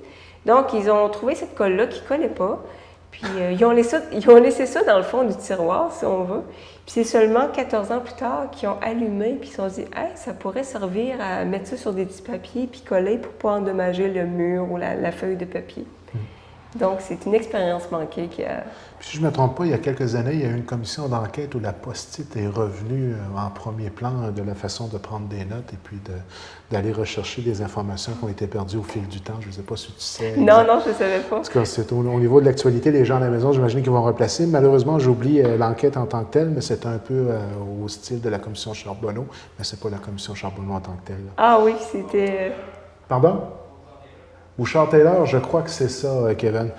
Donc, ils ont trouvé cette colle-là qui ne collait pas. Puis, ils ont laissé ça dans le fond du tiroir, si on veut. Puis, c'est seulement 14 ans plus tard qu'ils ont allumé puis ils se sont dit « Hey, ça pourrait servir à mettre ça sur des petits papiers puis coller pour ne pas endommager le mur ou la feuille de papier. » Donc, c'est une expérience manquée qui a... Puis si je ne me trompe pas, il y a quelques années, il y a eu une commission d'enquête où la post-it est revenue en premier plan de la façon de prendre des notes et puis d'aller rechercher des informations qui ont été perdues au fil du temps. Je ne sais pas si tu sais. Non, je ne savais pas. Parce que c'est au niveau de l'actualité, les gens à la maison, j'imagine qu'ils vont replacer. Malheureusement, j'oublie l'enquête en tant que telle, mais c'est un peu au style de la commission Charbonneau, mais ce n'est pas la commission Charbonneau en tant que telle. Ah oui, c'était... Pardon? Bouchard-Taylor, je crois que c'est ça, Kevin.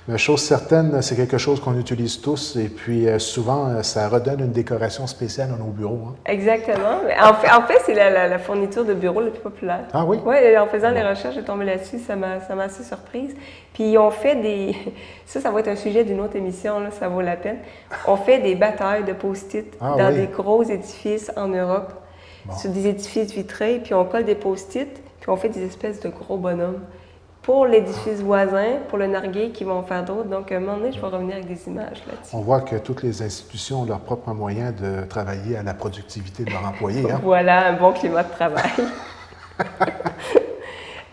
Mais chose certaine, c'est quelque chose qu'on utilise tous et puis souvent, ça redonne une décoration spéciale à nos bureaux. Hein. Exactement. En fait c'est la fourniture de bureau la plus populaire. Ah oui? Oui, en faisant les recherches, j'ai tombé là-dessus, ça m'a assez surprise. Puis on fait des... Ça va être un sujet d'une autre émission, là, ça vaut la peine. On fait des batailles de post-it dans des gros édifices en Europe, sur des édifices vitrés, puis on colle des post-it, puis on fait des espèces de gros bonhommes. Pour l'édifice voisin, pour le nargué qui vont faire d'autres. Donc, à un moment donné, je vais revenir avec des images là-dessus. On voit que toutes les institutions ont leur propre moyen de travailler à la productivité de leurs employés. Hein? Voilà, un bon climat de travail.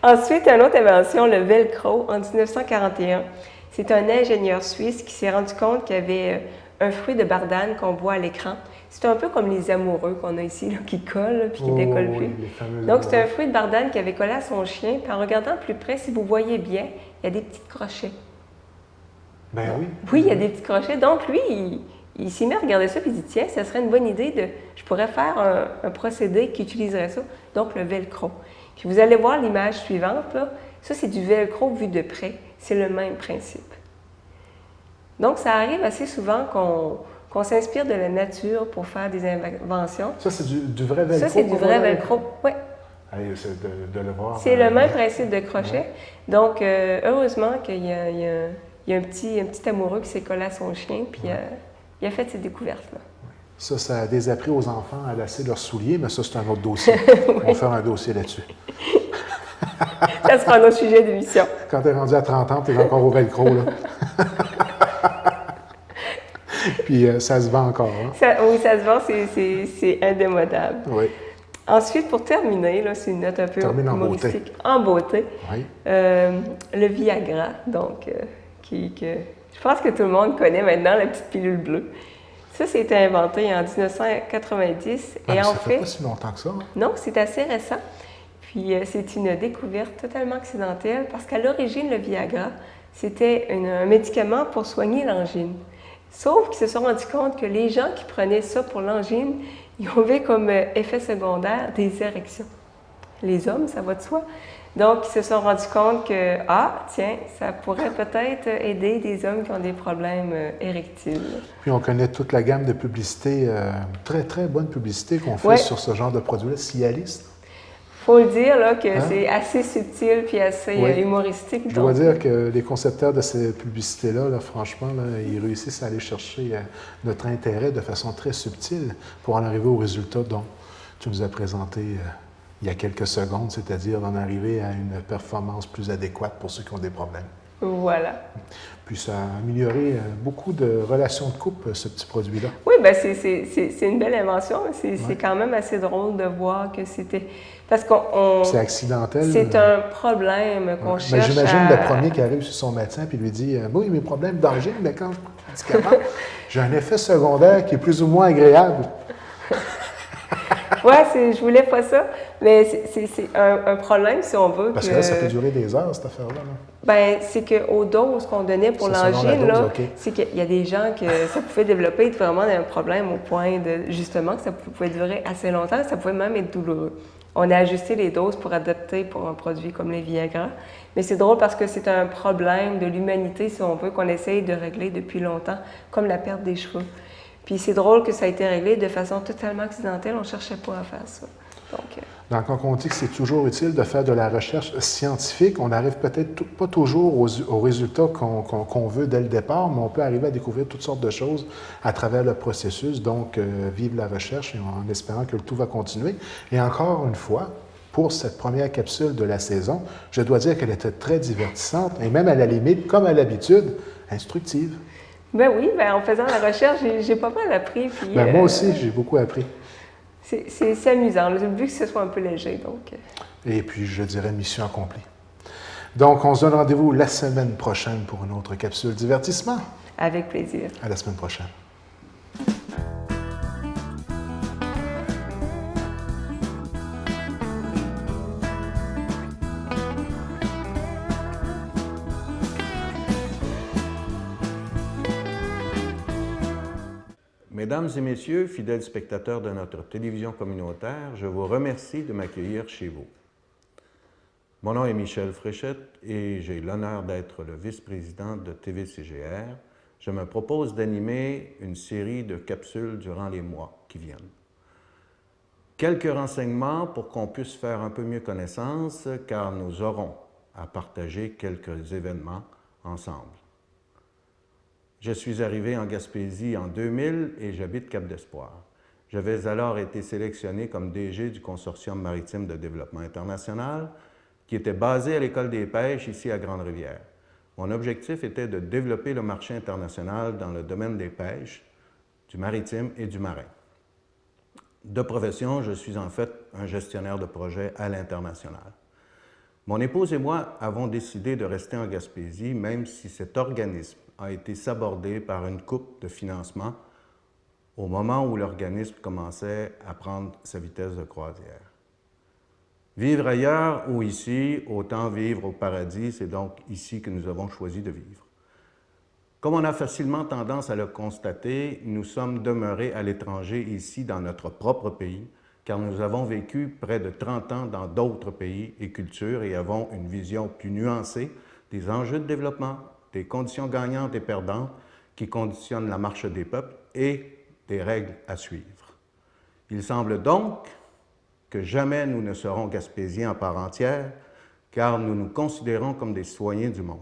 Ensuite, une autre invention, le velcro, en 1941. C'est un ingénieur suisse qui s'est rendu compte qu'il y avait un fruit de bardane qu'on voit à l'écran. C'est un peu comme les amoureux qu'on a ici, là, qui collent puis qui ne décollent plus. Donc, c'est un fruit de bardane qui avait collé à son chien. Puis en regardant plus près, si vous voyez bien, il y a des petits crochets. Ben oui. Oui, il y a des petits crochets. Donc, lui, il s'est mis à regarder ça puis il dit, tiens, ça serait une bonne idée je pourrais faire un procédé qui utiliserait ça. Donc, le velcro. Puis vous allez voir l'image suivante, là. Ça, c'est du velcro vu de près. C'est le même principe. Donc, ça arrive assez souvent qu'on s'inspire de la nature pour faire des inventions. Ça, c'est du vrai velcro? Ça, c'est du vrai velcro, oui. C'est de le voir. C'est le même principe de crochet. Ouais. Donc, heureusement qu'il y a un petit amoureux qui s'est collé à son chien, puis il a fait cette découverte-là. Ça a désappris aux enfants à lasser leurs souliers, mais ça, c'est un autre dossier. On va faire un dossier là-dessus. Ça sera un autre sujet d'émission. Quand tu es rendu à 30 ans, tu es encore au velcro, là. Puis ça se vend encore. Hein? Oui, ça se vend, c'est indémodable. Oui. Ensuite, pour terminer, là, c'est une note un peu humoristique. En beauté. Oui. Le Viagra, donc, je pense que tout le monde connaît maintenant, la petite pilule bleue. Ça, c'était inventé en 1990. Et en fait, pas si longtemps que ça. Hein? Non, c'est assez récent. Puis c'est une découverte totalement accidentelle parce qu'à l'origine, le Viagra, c'était un médicament pour soigner l'angine. Sauf qu'ils se sont rendus compte que les gens qui prenaient ça pour l'angine, ils avaient comme effet secondaire des érections. Les hommes, ça va de soi. Donc, ils se sont rendus compte que, tiens, ça pourrait peut-être aider des hommes qui ont des problèmes érectiles. Puis on connaît toute la gamme de publicités, très, très bonne publicité qu'on fait sur ce genre de produit-là, Cialis. Il faut le dire là, que c'est assez subtil puis assez humoristique. Je dois dire que les concepteurs de ces publicités-là, franchement, ils réussissent à aller chercher notre intérêt de façon très subtile pour en arriver au résultat dont tu nous as présenté il y a quelques secondes, c'est-à-dire d'en arriver à une performance plus adéquate pour ceux qui ont des problèmes. Voilà. Puis ça a amélioré beaucoup de relations de couple, ce petit produit-là. Oui, bien, c'est une belle invention. C'est quand même assez drôle de voir que c'était... Parce qu'on... C'est accidentel. C'est un problème qu'on cherche j'imagine le premier qui arrive sur son médecin et lui dit « Oui, mes problèmes d'angine, mais quand je prends un médicament, j'ai un effet secondaire qui est plus ou moins agréable. » Oui, je voulais pas ça, mais c'est un problème si on veut. Parce que là, ça peut durer des heures, cette affaire-là. Bien, c'est qu'aux doses qu'on donnait pour l'angine, c'est qu'il y a des gens que ça pouvait développer vraiment un problème au point de, justement, que ça pouvait durer assez longtemps, ça pouvait même être douloureux. On a ajusté les doses pour adapter pour un produit comme les Viagra, mais c'est drôle parce que c'est un problème de l'humanité, si on veut, qu'on essaye de régler depuis longtemps, comme la perte des cheveux. Puis c'est drôle que ça a été réglé de façon totalement accidentelle, on ne cherchait pas à faire ça. Donc, quand on dit que c'est toujours utile de faire de la recherche scientifique, on n'arrive peut-être pas toujours aux résultats qu'on veut dès le départ, mais on peut arriver à découvrir toutes sortes de choses à travers le processus. Donc, vive la recherche et en espérant que le tout va continuer. Et encore une fois, pour cette première capsule de la saison, je dois dire qu'elle était très divertissante et même à la limite, comme à l'habitude, instructive. Ben oui, en faisant la recherche, j'ai pas mal appris. Puis, moi aussi, j'ai beaucoup appris. C'est amusant. Le but, que ce soit un peu léger. Donc. Et puis, je dirais mission accomplie. Donc, on se donne rendez-vous la semaine prochaine pour une autre capsule divertissement. Avec plaisir. À la semaine prochaine. Mesdames et messieurs, fidèles spectateurs de notre télévision communautaire, je vous remercie de m'accueillir chez vous. Mon nom est Michel Fréchette et j'ai l'honneur d'être le vice-président de TVCGR. Je me propose d'animer une série de capsules durant les mois qui viennent. Quelques renseignements pour qu'on puisse faire un peu mieux connaissance, car nous aurons à partager quelques événements ensemble. Je suis arrivé en Gaspésie en 2000 et j'habite Cap-d'Espoir. J'avais alors été sélectionné comme DG du Consortium maritime de développement international qui était basé à l'École des pêches ici à Grande-Rivière. Mon objectif était de développer le marché international dans le domaine des pêches, du maritime et du marin. De profession, je suis en fait un gestionnaire de projet à l'international. Mon épouse et moi avons décidé de rester en Gaspésie, même si cet organisme a été sabordé par une coupe de financement au moment où l'organisme commençait à prendre sa vitesse de croisière. Vivre ailleurs ou ici, autant vivre au paradis, c'est donc ici que nous avons choisi de vivre. Comme on a facilement tendance à le constater, nous sommes demeurés à l'étranger ici dans notre propre pays, car nous avons vécu près de 30 ans dans d'autres pays et cultures et avons une vision plus nuancée des enjeux de développement, des conditions gagnantes et perdantes qui conditionnent la marche des peuples et des règles à suivre. Il semble donc que jamais nous ne serons gaspésiens à part entière, car nous nous considérons comme des citoyens du monde.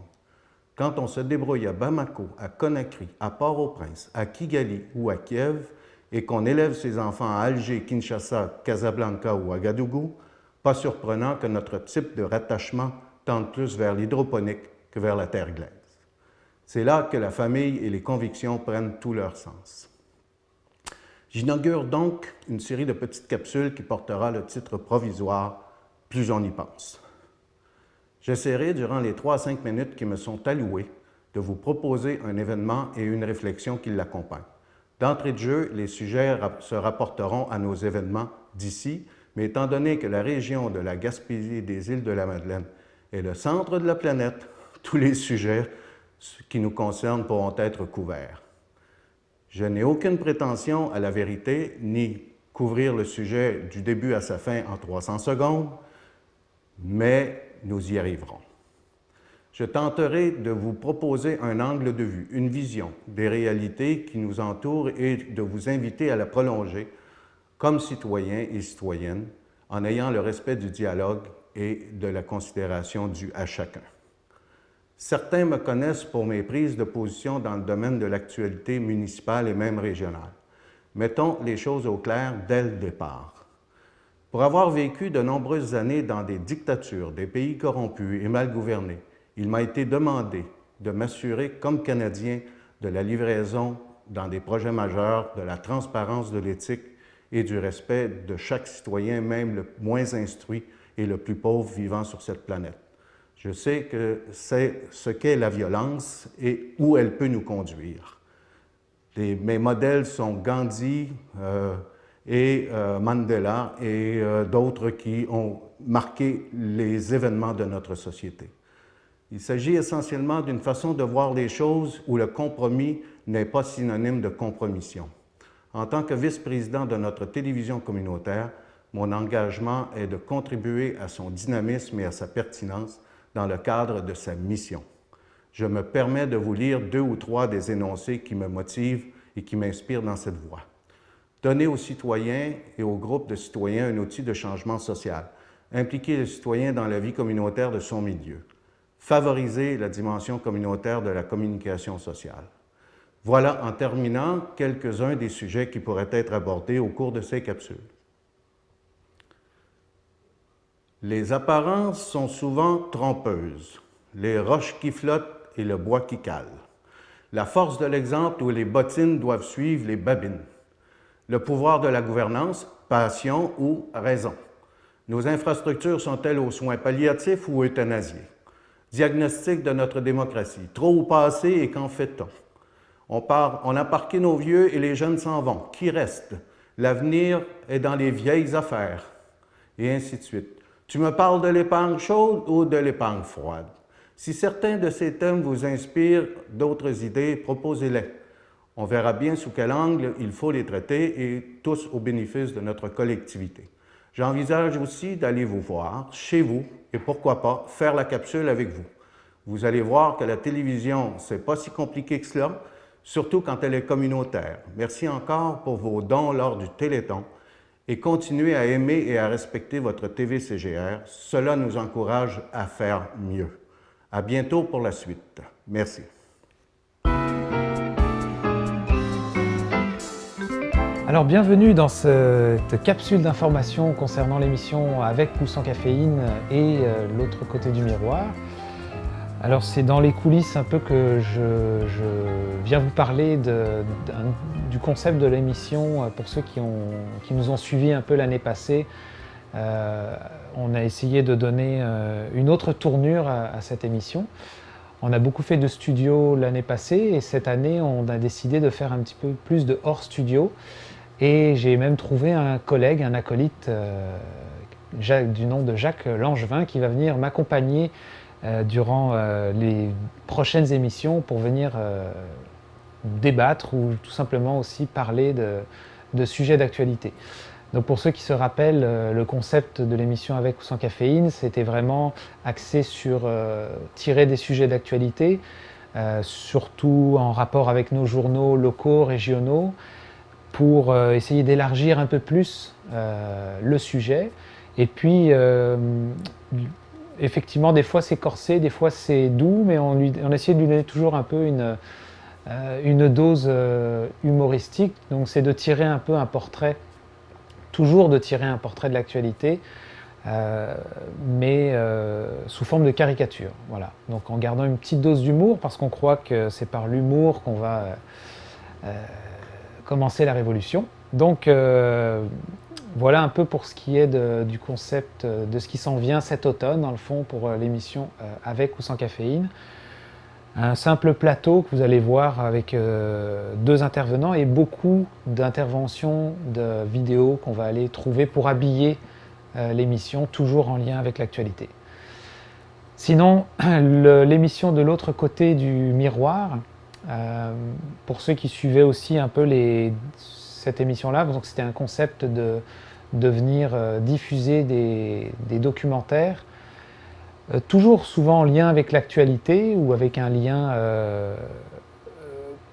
Quand on se débrouille à Bamako, à Conakry, à Port-au-Prince, à Kigali ou à Kiev, et qu'on élève ses enfants à Alger, Kinshasa, Casablanca ou Ouagadougou, pas surprenant que notre type de rattachement tende plus vers l'hydroponique que vers la terre glaise. C'est là que la famille et les convictions prennent tout leur sens. J'inaugure donc une série de petites capsules qui portera le titre provisoire « Plus on y pense ». J'essaierai, durant les 3 à 5 minutes qui me sont allouées, de vous proposer un événement et une réflexion qui l'accompagnent. D'entrée de jeu, les sujets se rapporteront à nos événements d'ici, mais étant donné que la région de la Gaspésie et des îles de la Madeleine est le centre de la planète, tous les sujets qui nous concernent pourront être couverts. Je n'ai aucune prétention à la vérité, ni couvrir le sujet du début à sa fin en 300 secondes, mais nous y arriverons. Je tenterai de vous proposer un angle de vue, une vision des réalités qui nous entourent et de vous inviter à la prolonger comme citoyens et citoyennes en ayant le respect du dialogue et de la considération due à chacun. Certains me connaissent pour mes prises de position dans le domaine de l'actualité municipale et même régionale. Mettons les choses au clair dès le départ. Pour avoir vécu de nombreuses années dans des dictatures, des pays corrompus et mal gouvernés, il m'a été demandé de m'assurer, comme Canadien, de la livraison dans des projets majeurs, de la transparence de l'éthique et du respect de chaque citoyen, même le moins instruit et le plus pauvre vivant sur cette planète. Je sais que c'est ce qu'est la violence et où elle peut nous conduire. Mes modèles sont Gandhi et Mandela et d'autres qui ont marqué les événements de notre société. Il s'agit essentiellement d'une façon de voir les choses où le compromis n'est pas synonyme de compromission. En tant que vice-président de notre télévision communautaire, mon engagement est de contribuer à son dynamisme et à sa pertinence dans le cadre de sa mission. Je me permets de vous lire 2 ou 3 des énoncés qui me motivent et qui m'inspirent dans cette voie. Donner aux citoyens et aux groupes de citoyens un outil de changement social. Impliquer le citoyen dans la vie communautaire de son milieu. Favoriser la dimension communautaire de la communication sociale. Voilà, en terminant, quelques-uns des sujets qui pourraient être abordés au cours de ces capsules. Les apparences sont souvent trompeuses, les roches qui flottent et le bois qui cale. La force de l'exemple où les bottines doivent suivre les babines. Le pouvoir de la gouvernance, passion ou raison. Nos infrastructures sont-elles aux soins palliatifs ou euthanasiés? Diagnostic de notre démocratie. Trop ou pas assez et qu'en fait-on? On a parqué nos vieux et les jeunes s'en vont. Qui reste? L'avenir est dans les vieilles affaires. Et ainsi de suite. Tu me parles de l'épargne chaude ou de l'épargne froide? Si certains de ces thèmes vous inspirent d'autres idées, proposez-les. On verra bien sous quel angle il faut les traiter et tous au bénéfice de notre collectivité. J'envisage aussi d'aller vous voir chez vous et pourquoi pas faire la capsule avec vous. Vous allez voir que la télévision, c'est pas si compliqué que cela, surtout quand elle est communautaire. Merci encore pour vos dons lors du Téléthon. Et continuez à aimer et à respecter votre TV-CGR. Cela nous encourage à faire mieux. À bientôt pour la suite. Merci. Alors bienvenue dans cette capsule d'information concernant l'émission Avec ou sans caféine et l'autre côté du miroir. Alors c'est dans les coulisses un peu que je viens vous parler du concept de l'émission pour ceux qui nous ont suivis un peu l'année passée. On a essayé de donner une autre tournure à cette émission. On a beaucoup fait de studio l'année passée et cette année on a décidé de faire un petit peu plus de hors studio. Et j'ai même trouvé un collègue, un acolyte du nom de Jacques Langevin qui va venir m'accompagner durant les prochaines émissions pour venir débattre ou tout simplement aussi parler de sujets d'actualité. Donc pour ceux qui se rappellent, le concept de l'émission Avec ou sans caféine, c'était vraiment axé sur tirer des sujets d'actualité, surtout en rapport avec nos journaux locaux, régionaux, pour essayer d'élargir un peu plus le sujet. Et puis, effectivement, des fois c'est corsé, des fois c'est doux, mais on essaie de lui donner toujours un peu une dose humoristique. Donc c'est de tirer un peu un portrait, toujours de tirer un portrait de l'actualité, mais sous forme de caricature. Voilà. Donc en gardant une petite dose d'humour, parce qu'on croit que c'est par l'humour qu'on va commencer la révolution. Donc voilà un peu pour ce qui est du concept de ce qui s'en vient cet automne, dans le fond, pour l'émission Avec ou sans caféine. Un simple plateau que vous allez voir avec 2 intervenants et beaucoup d'interventions de vidéos qu'on va aller trouver pour habiller l'émission, toujours en lien avec l'actualité. Sinon, l'émission de l'autre côté du miroir, pour ceux qui suivaient aussi un peu cette émission-là, donc c'était un concept de venir diffuser des documentaires, toujours souvent en lien avec l'actualité ou avec un lien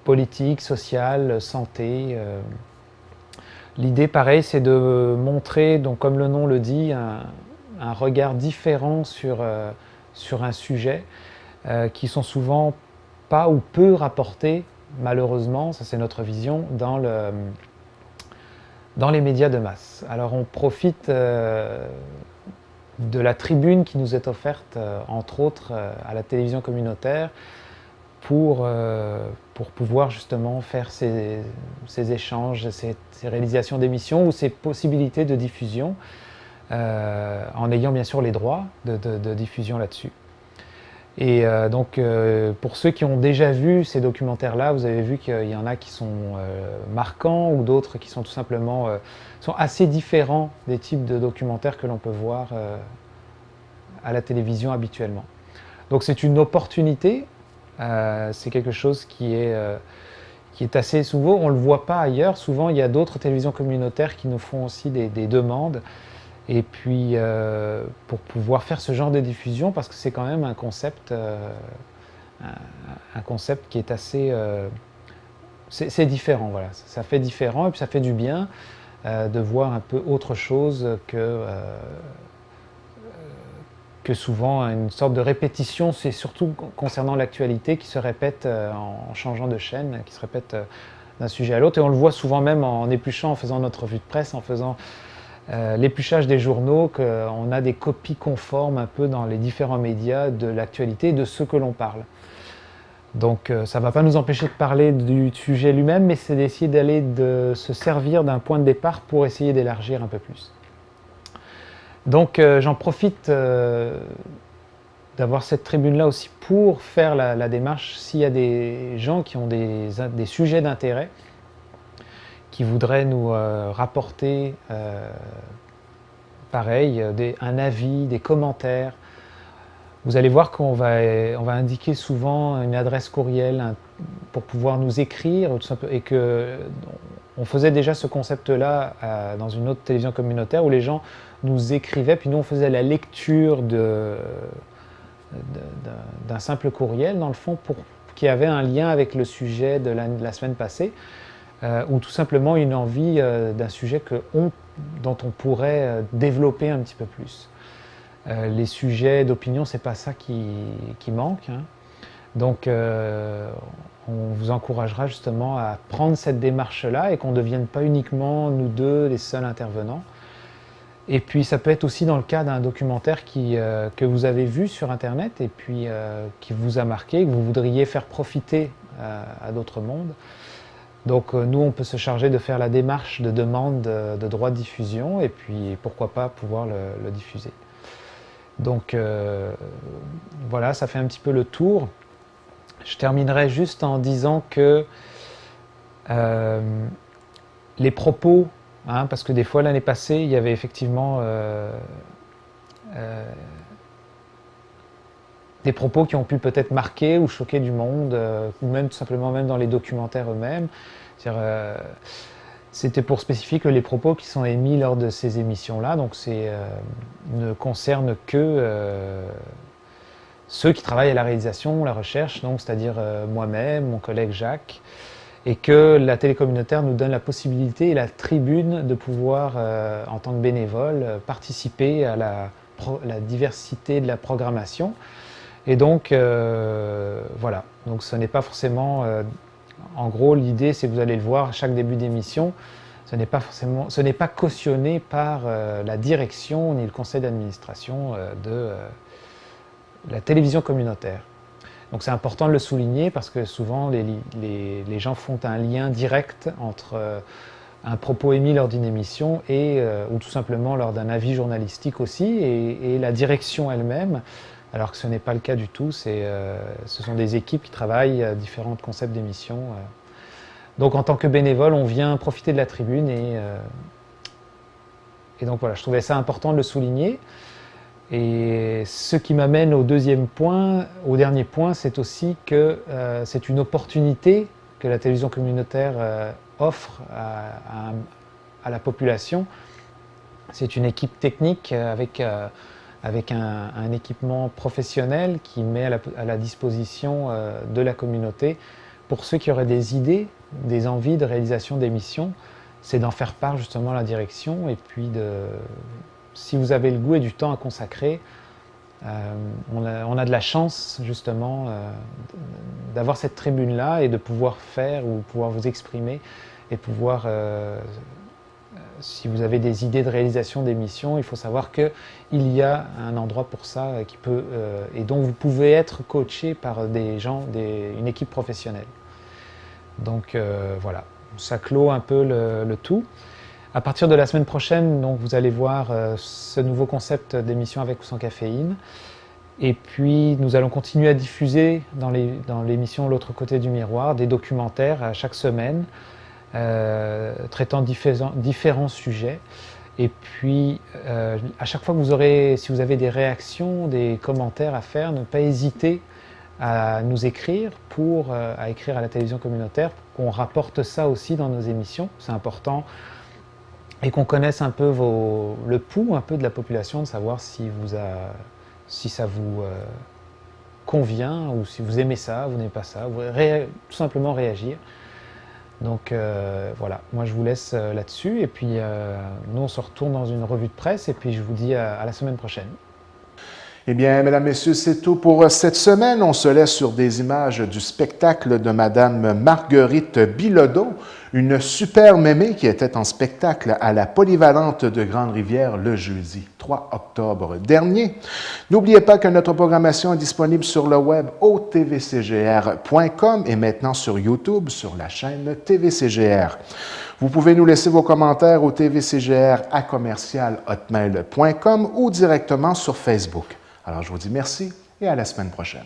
politique, social, santé. L'idée, pareil, c'est de montrer, donc, comme le nom le dit, un regard différent sur un sujet qui sont souvent pas ou peu rapportés, malheureusement, ça c'est notre vision, dans les médias de masse. Alors on profite de la tribune qui nous est offerte, entre autres, à la télévision communautaire pour pouvoir justement faire ces échanges, ces réalisations d'émissions ou ces possibilités de diffusion, en ayant bien sûr les droits de diffusion là-dessus. Et donc pour ceux qui ont déjà vu ces documentaires-là, vous avez vu qu'il y en a qui sont marquants ou d'autres qui sont tout simplement sont assez différents des types de documentaires que l'on peut voir à la télévision habituellement. Donc c'est une opportunité, c'est quelque chose qui est assez souvent, on ne le voit pas ailleurs, souvent il y a d'autres télévisions communautaires qui nous font aussi des demandes. Et puis, pour pouvoir faire ce genre de diffusion, parce que c'est quand même un concept qui est assez... c'est différent, voilà. Ça fait différent et puis ça fait du bien de voir un peu autre chose que souvent une sorte de répétition. C'est surtout concernant l'actualité qui se répète en changeant de chaîne, qui se répète d'un sujet à l'autre. Et on le voit souvent même en épluchant, en faisant notre revue de presse, en faisant... l'épluchage des journaux, qu'on a des copies conformes un peu dans les différents médias de l'actualité et de ce que l'on parle. Donc ça ne va pas nous empêcher de parler du sujet lui-même, mais c'est d'essayer de se servir d'un point de départ pour essayer d'élargir un peu plus. Donc j'en profite d'avoir cette tribune-là aussi pour faire la démarche s'il y a des gens qui ont des sujets d'intérêt, qui voudraient nous rapporter, pareil, un avis, des commentaires. Vous allez voir qu'on va indiquer souvent une adresse courriel pour pouvoir nous écrire, et qu'on faisait déjà ce concept-là dans une autre télévision communautaire où les gens nous écrivaient, puis nous on faisait la lecture d'un simple courriel, dans le fond, qui avait un lien avec le sujet de la semaine passée. Ou tout simplement une envie d'un sujet dont on pourrait développer un petit peu plus. Les sujets d'opinion, c'est pas ça qui manque, hein. Donc on vous encouragera justement à prendre cette démarche-là et qu'on ne devienne pas uniquement nous deux les seuls intervenants. Et puis ça peut être aussi dans le cas d'un documentaire que vous avez vu sur Internet et puis qui vous a marqué, que vous voudriez faire profiter à d'autres mondes. Donc nous, on peut se charger de faire la démarche de demande de droit de diffusion et puis pourquoi pas pouvoir le diffuser. Donc voilà, ça fait un petit peu le tour. Je terminerai juste en disant que les propos, hein, parce que des fois l'année passée, il y avait effectivement des propos qui ont pu peut-être marquer ou choquer du monde, ou même tout simplement même dans les documentaires eux-mêmes. C'était pour spécifier que les propos qui sont émis lors de ces émissions-là, donc ne concernent que ceux qui travaillent à la réalisation, la recherche, donc c'est-à-dire moi-même, mon collègue Jacques, et que la télé communautaire nous donne la possibilité et la tribune de pouvoir, en tant que bénévole, participer à la diversité de la programmation. Et donc, voilà. Donc, ce n'est pas forcément... en gros, l'idée, c'est que vous allez le voir à chaque début d'émission, ce n'est pas cautionné par la direction ni le conseil d'administration de la télévision communautaire. Donc, c'est important de le souligner parce que souvent, les gens font un lien direct entre un propos émis lors d'une émission ou tout simplement lors d'un avis journalistique aussi et la direction elle-même. Alors que ce n'est pas le cas du tout, ce sont des équipes qui travaillent à différents concepts d'émissions. Donc en tant que bénévole, on vient profiter de la tribune et donc voilà, je trouvais ça important de le souligner. Et ce qui m'amène au dernier point, c'est aussi que c'est une opportunité que la télévision communautaire offre à la population. C'est une équipe technique avec un équipement professionnel qui met à la disposition de la communauté pour ceux qui auraient des idées, des envies de réalisation d'émissions, c'est d'en faire part justement à la direction et puis si vous avez le goût et du temps à consacrer, on a de la chance justement d'avoir cette tribune-là et de pouvoir faire ou pouvoir vous exprimer et pouvoir si vous avez des idées de réalisation d'émissions, il faut savoir qu'il y a un endroit pour ça qui peut, et dont vous pouvez être coaché par des gens, une équipe professionnelle. Donc voilà, ça clôt un peu le tout. À partir de la semaine prochaine, donc, vous allez voir ce nouveau concept d'émission avec ou sans caféine. Et puis nous allons continuer à diffuser dans l'émission L'autre côté du miroir des documentaires à chaque semaine, traitant différents sujets. Et puis à chaque fois que si vous avez des réactions, des commentaires à faire, ne pas hésiter à nous écrire à écrire à la télévision communautaire pour qu'on rapporte ça aussi dans nos émissions. C'est important. Et qu'on connaisse un peu le pouls un peu de la population, de savoir si ça vous convient ou si vous aimez ça, vous n'aimez pas ça, tout simplement réagir. Donc voilà, moi je vous laisse là-dessus et puis nous on se retourne dans une revue de presse et puis je vous dis à la semaine prochaine. Eh bien, mesdames, messieurs, c'est tout pour cette semaine. On se laisse sur des images du spectacle de Madame Marguerite Bilodeau, une super mémé qui était en spectacle à la Polyvalente de Grande-Rivière le jeudi 3 octobre dernier. N'oubliez pas que notre programmation est disponible sur le web au tvcgr.com et maintenant sur YouTube sur la chaîne TVCGR. Vous pouvez nous laisser vos commentaires au tvcgr@hotmail.com ou directement sur Facebook. Alors, je vous dis merci et à la semaine prochaine.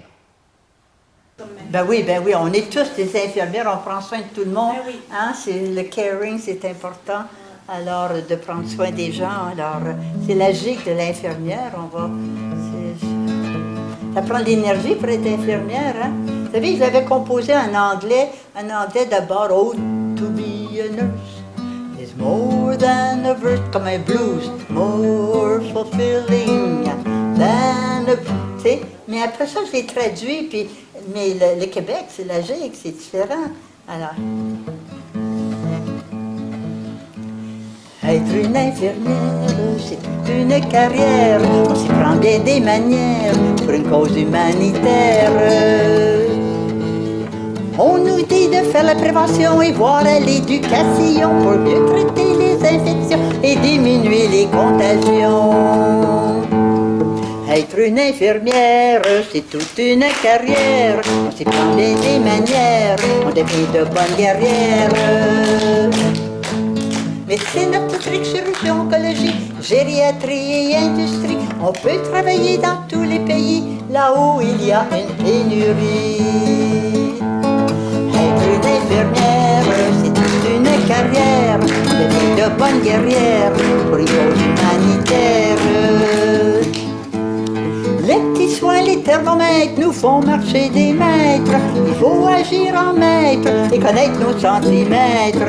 Ben oui, on est tous des infirmières, on prend soin de tout le monde. Ben oui. Hein, le caring, c'est important. Alors, de prendre soin des gens. Alors, c'est la gigue de l'infirmière. Ça prend de l'énergie pour être infirmière. Hein? Vous savez, j'avais composé en anglais d'abord, oh, to be a nurse is more than a verse, comme un blues, more fulfilling than a, tu sais. Mais après ça, je l'ai traduit, mais le Québec, c'est la gigue, c'est différent. Alors, être une infirmière, c'est toute une carrière. On s'y prend bien des manières pour une cause humanitaire. On nous dit de faire la prévention et voir à l'éducation pour mieux traiter les infections et diminuer les contagions. Être une infirmière, c'est toute une carrière. On s'y prend bien des manières, on devient de bonnes guerrières. Médecine, obstétrique, chirurgie, oncologie, gériatrie et industrie. On peut travailler dans tous les pays, là où il y a une pénurie. Être une infirmière, c'est toute une carrière. Devenir de bonne guerrière pour une cause humanitaire. Les petits soins, les thermomètres nous font marcher des mètres. Il faut agir en maître et connaître nos centimètres.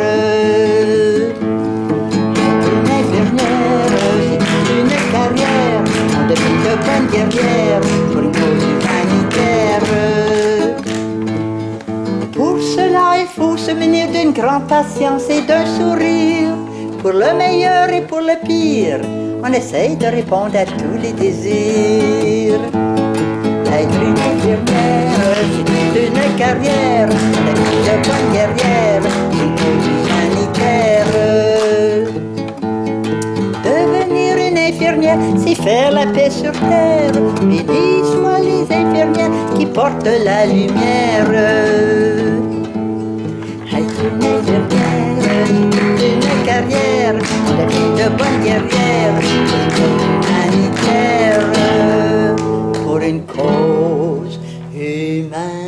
Une infirmière, c'est une carrière. On devient de bonnes guerrières pour une cause humanitaire. Pour cela, il faut se munir d'une grande patience et d'un sourire. Pour le meilleur et pour le pire, on essaye de répondre à tous les désirs. Être une infirmière, c'est une carrière. Être de bonne guerrière, une cause humanitaire. Devenir une infirmière, c'est faire la paix sur terre. Bénis soient les infirmières qui portent la lumière. Être une infirmière, c'est une carrière. On devient de bonnes guerrières, humanitaire, pour une cause humaine.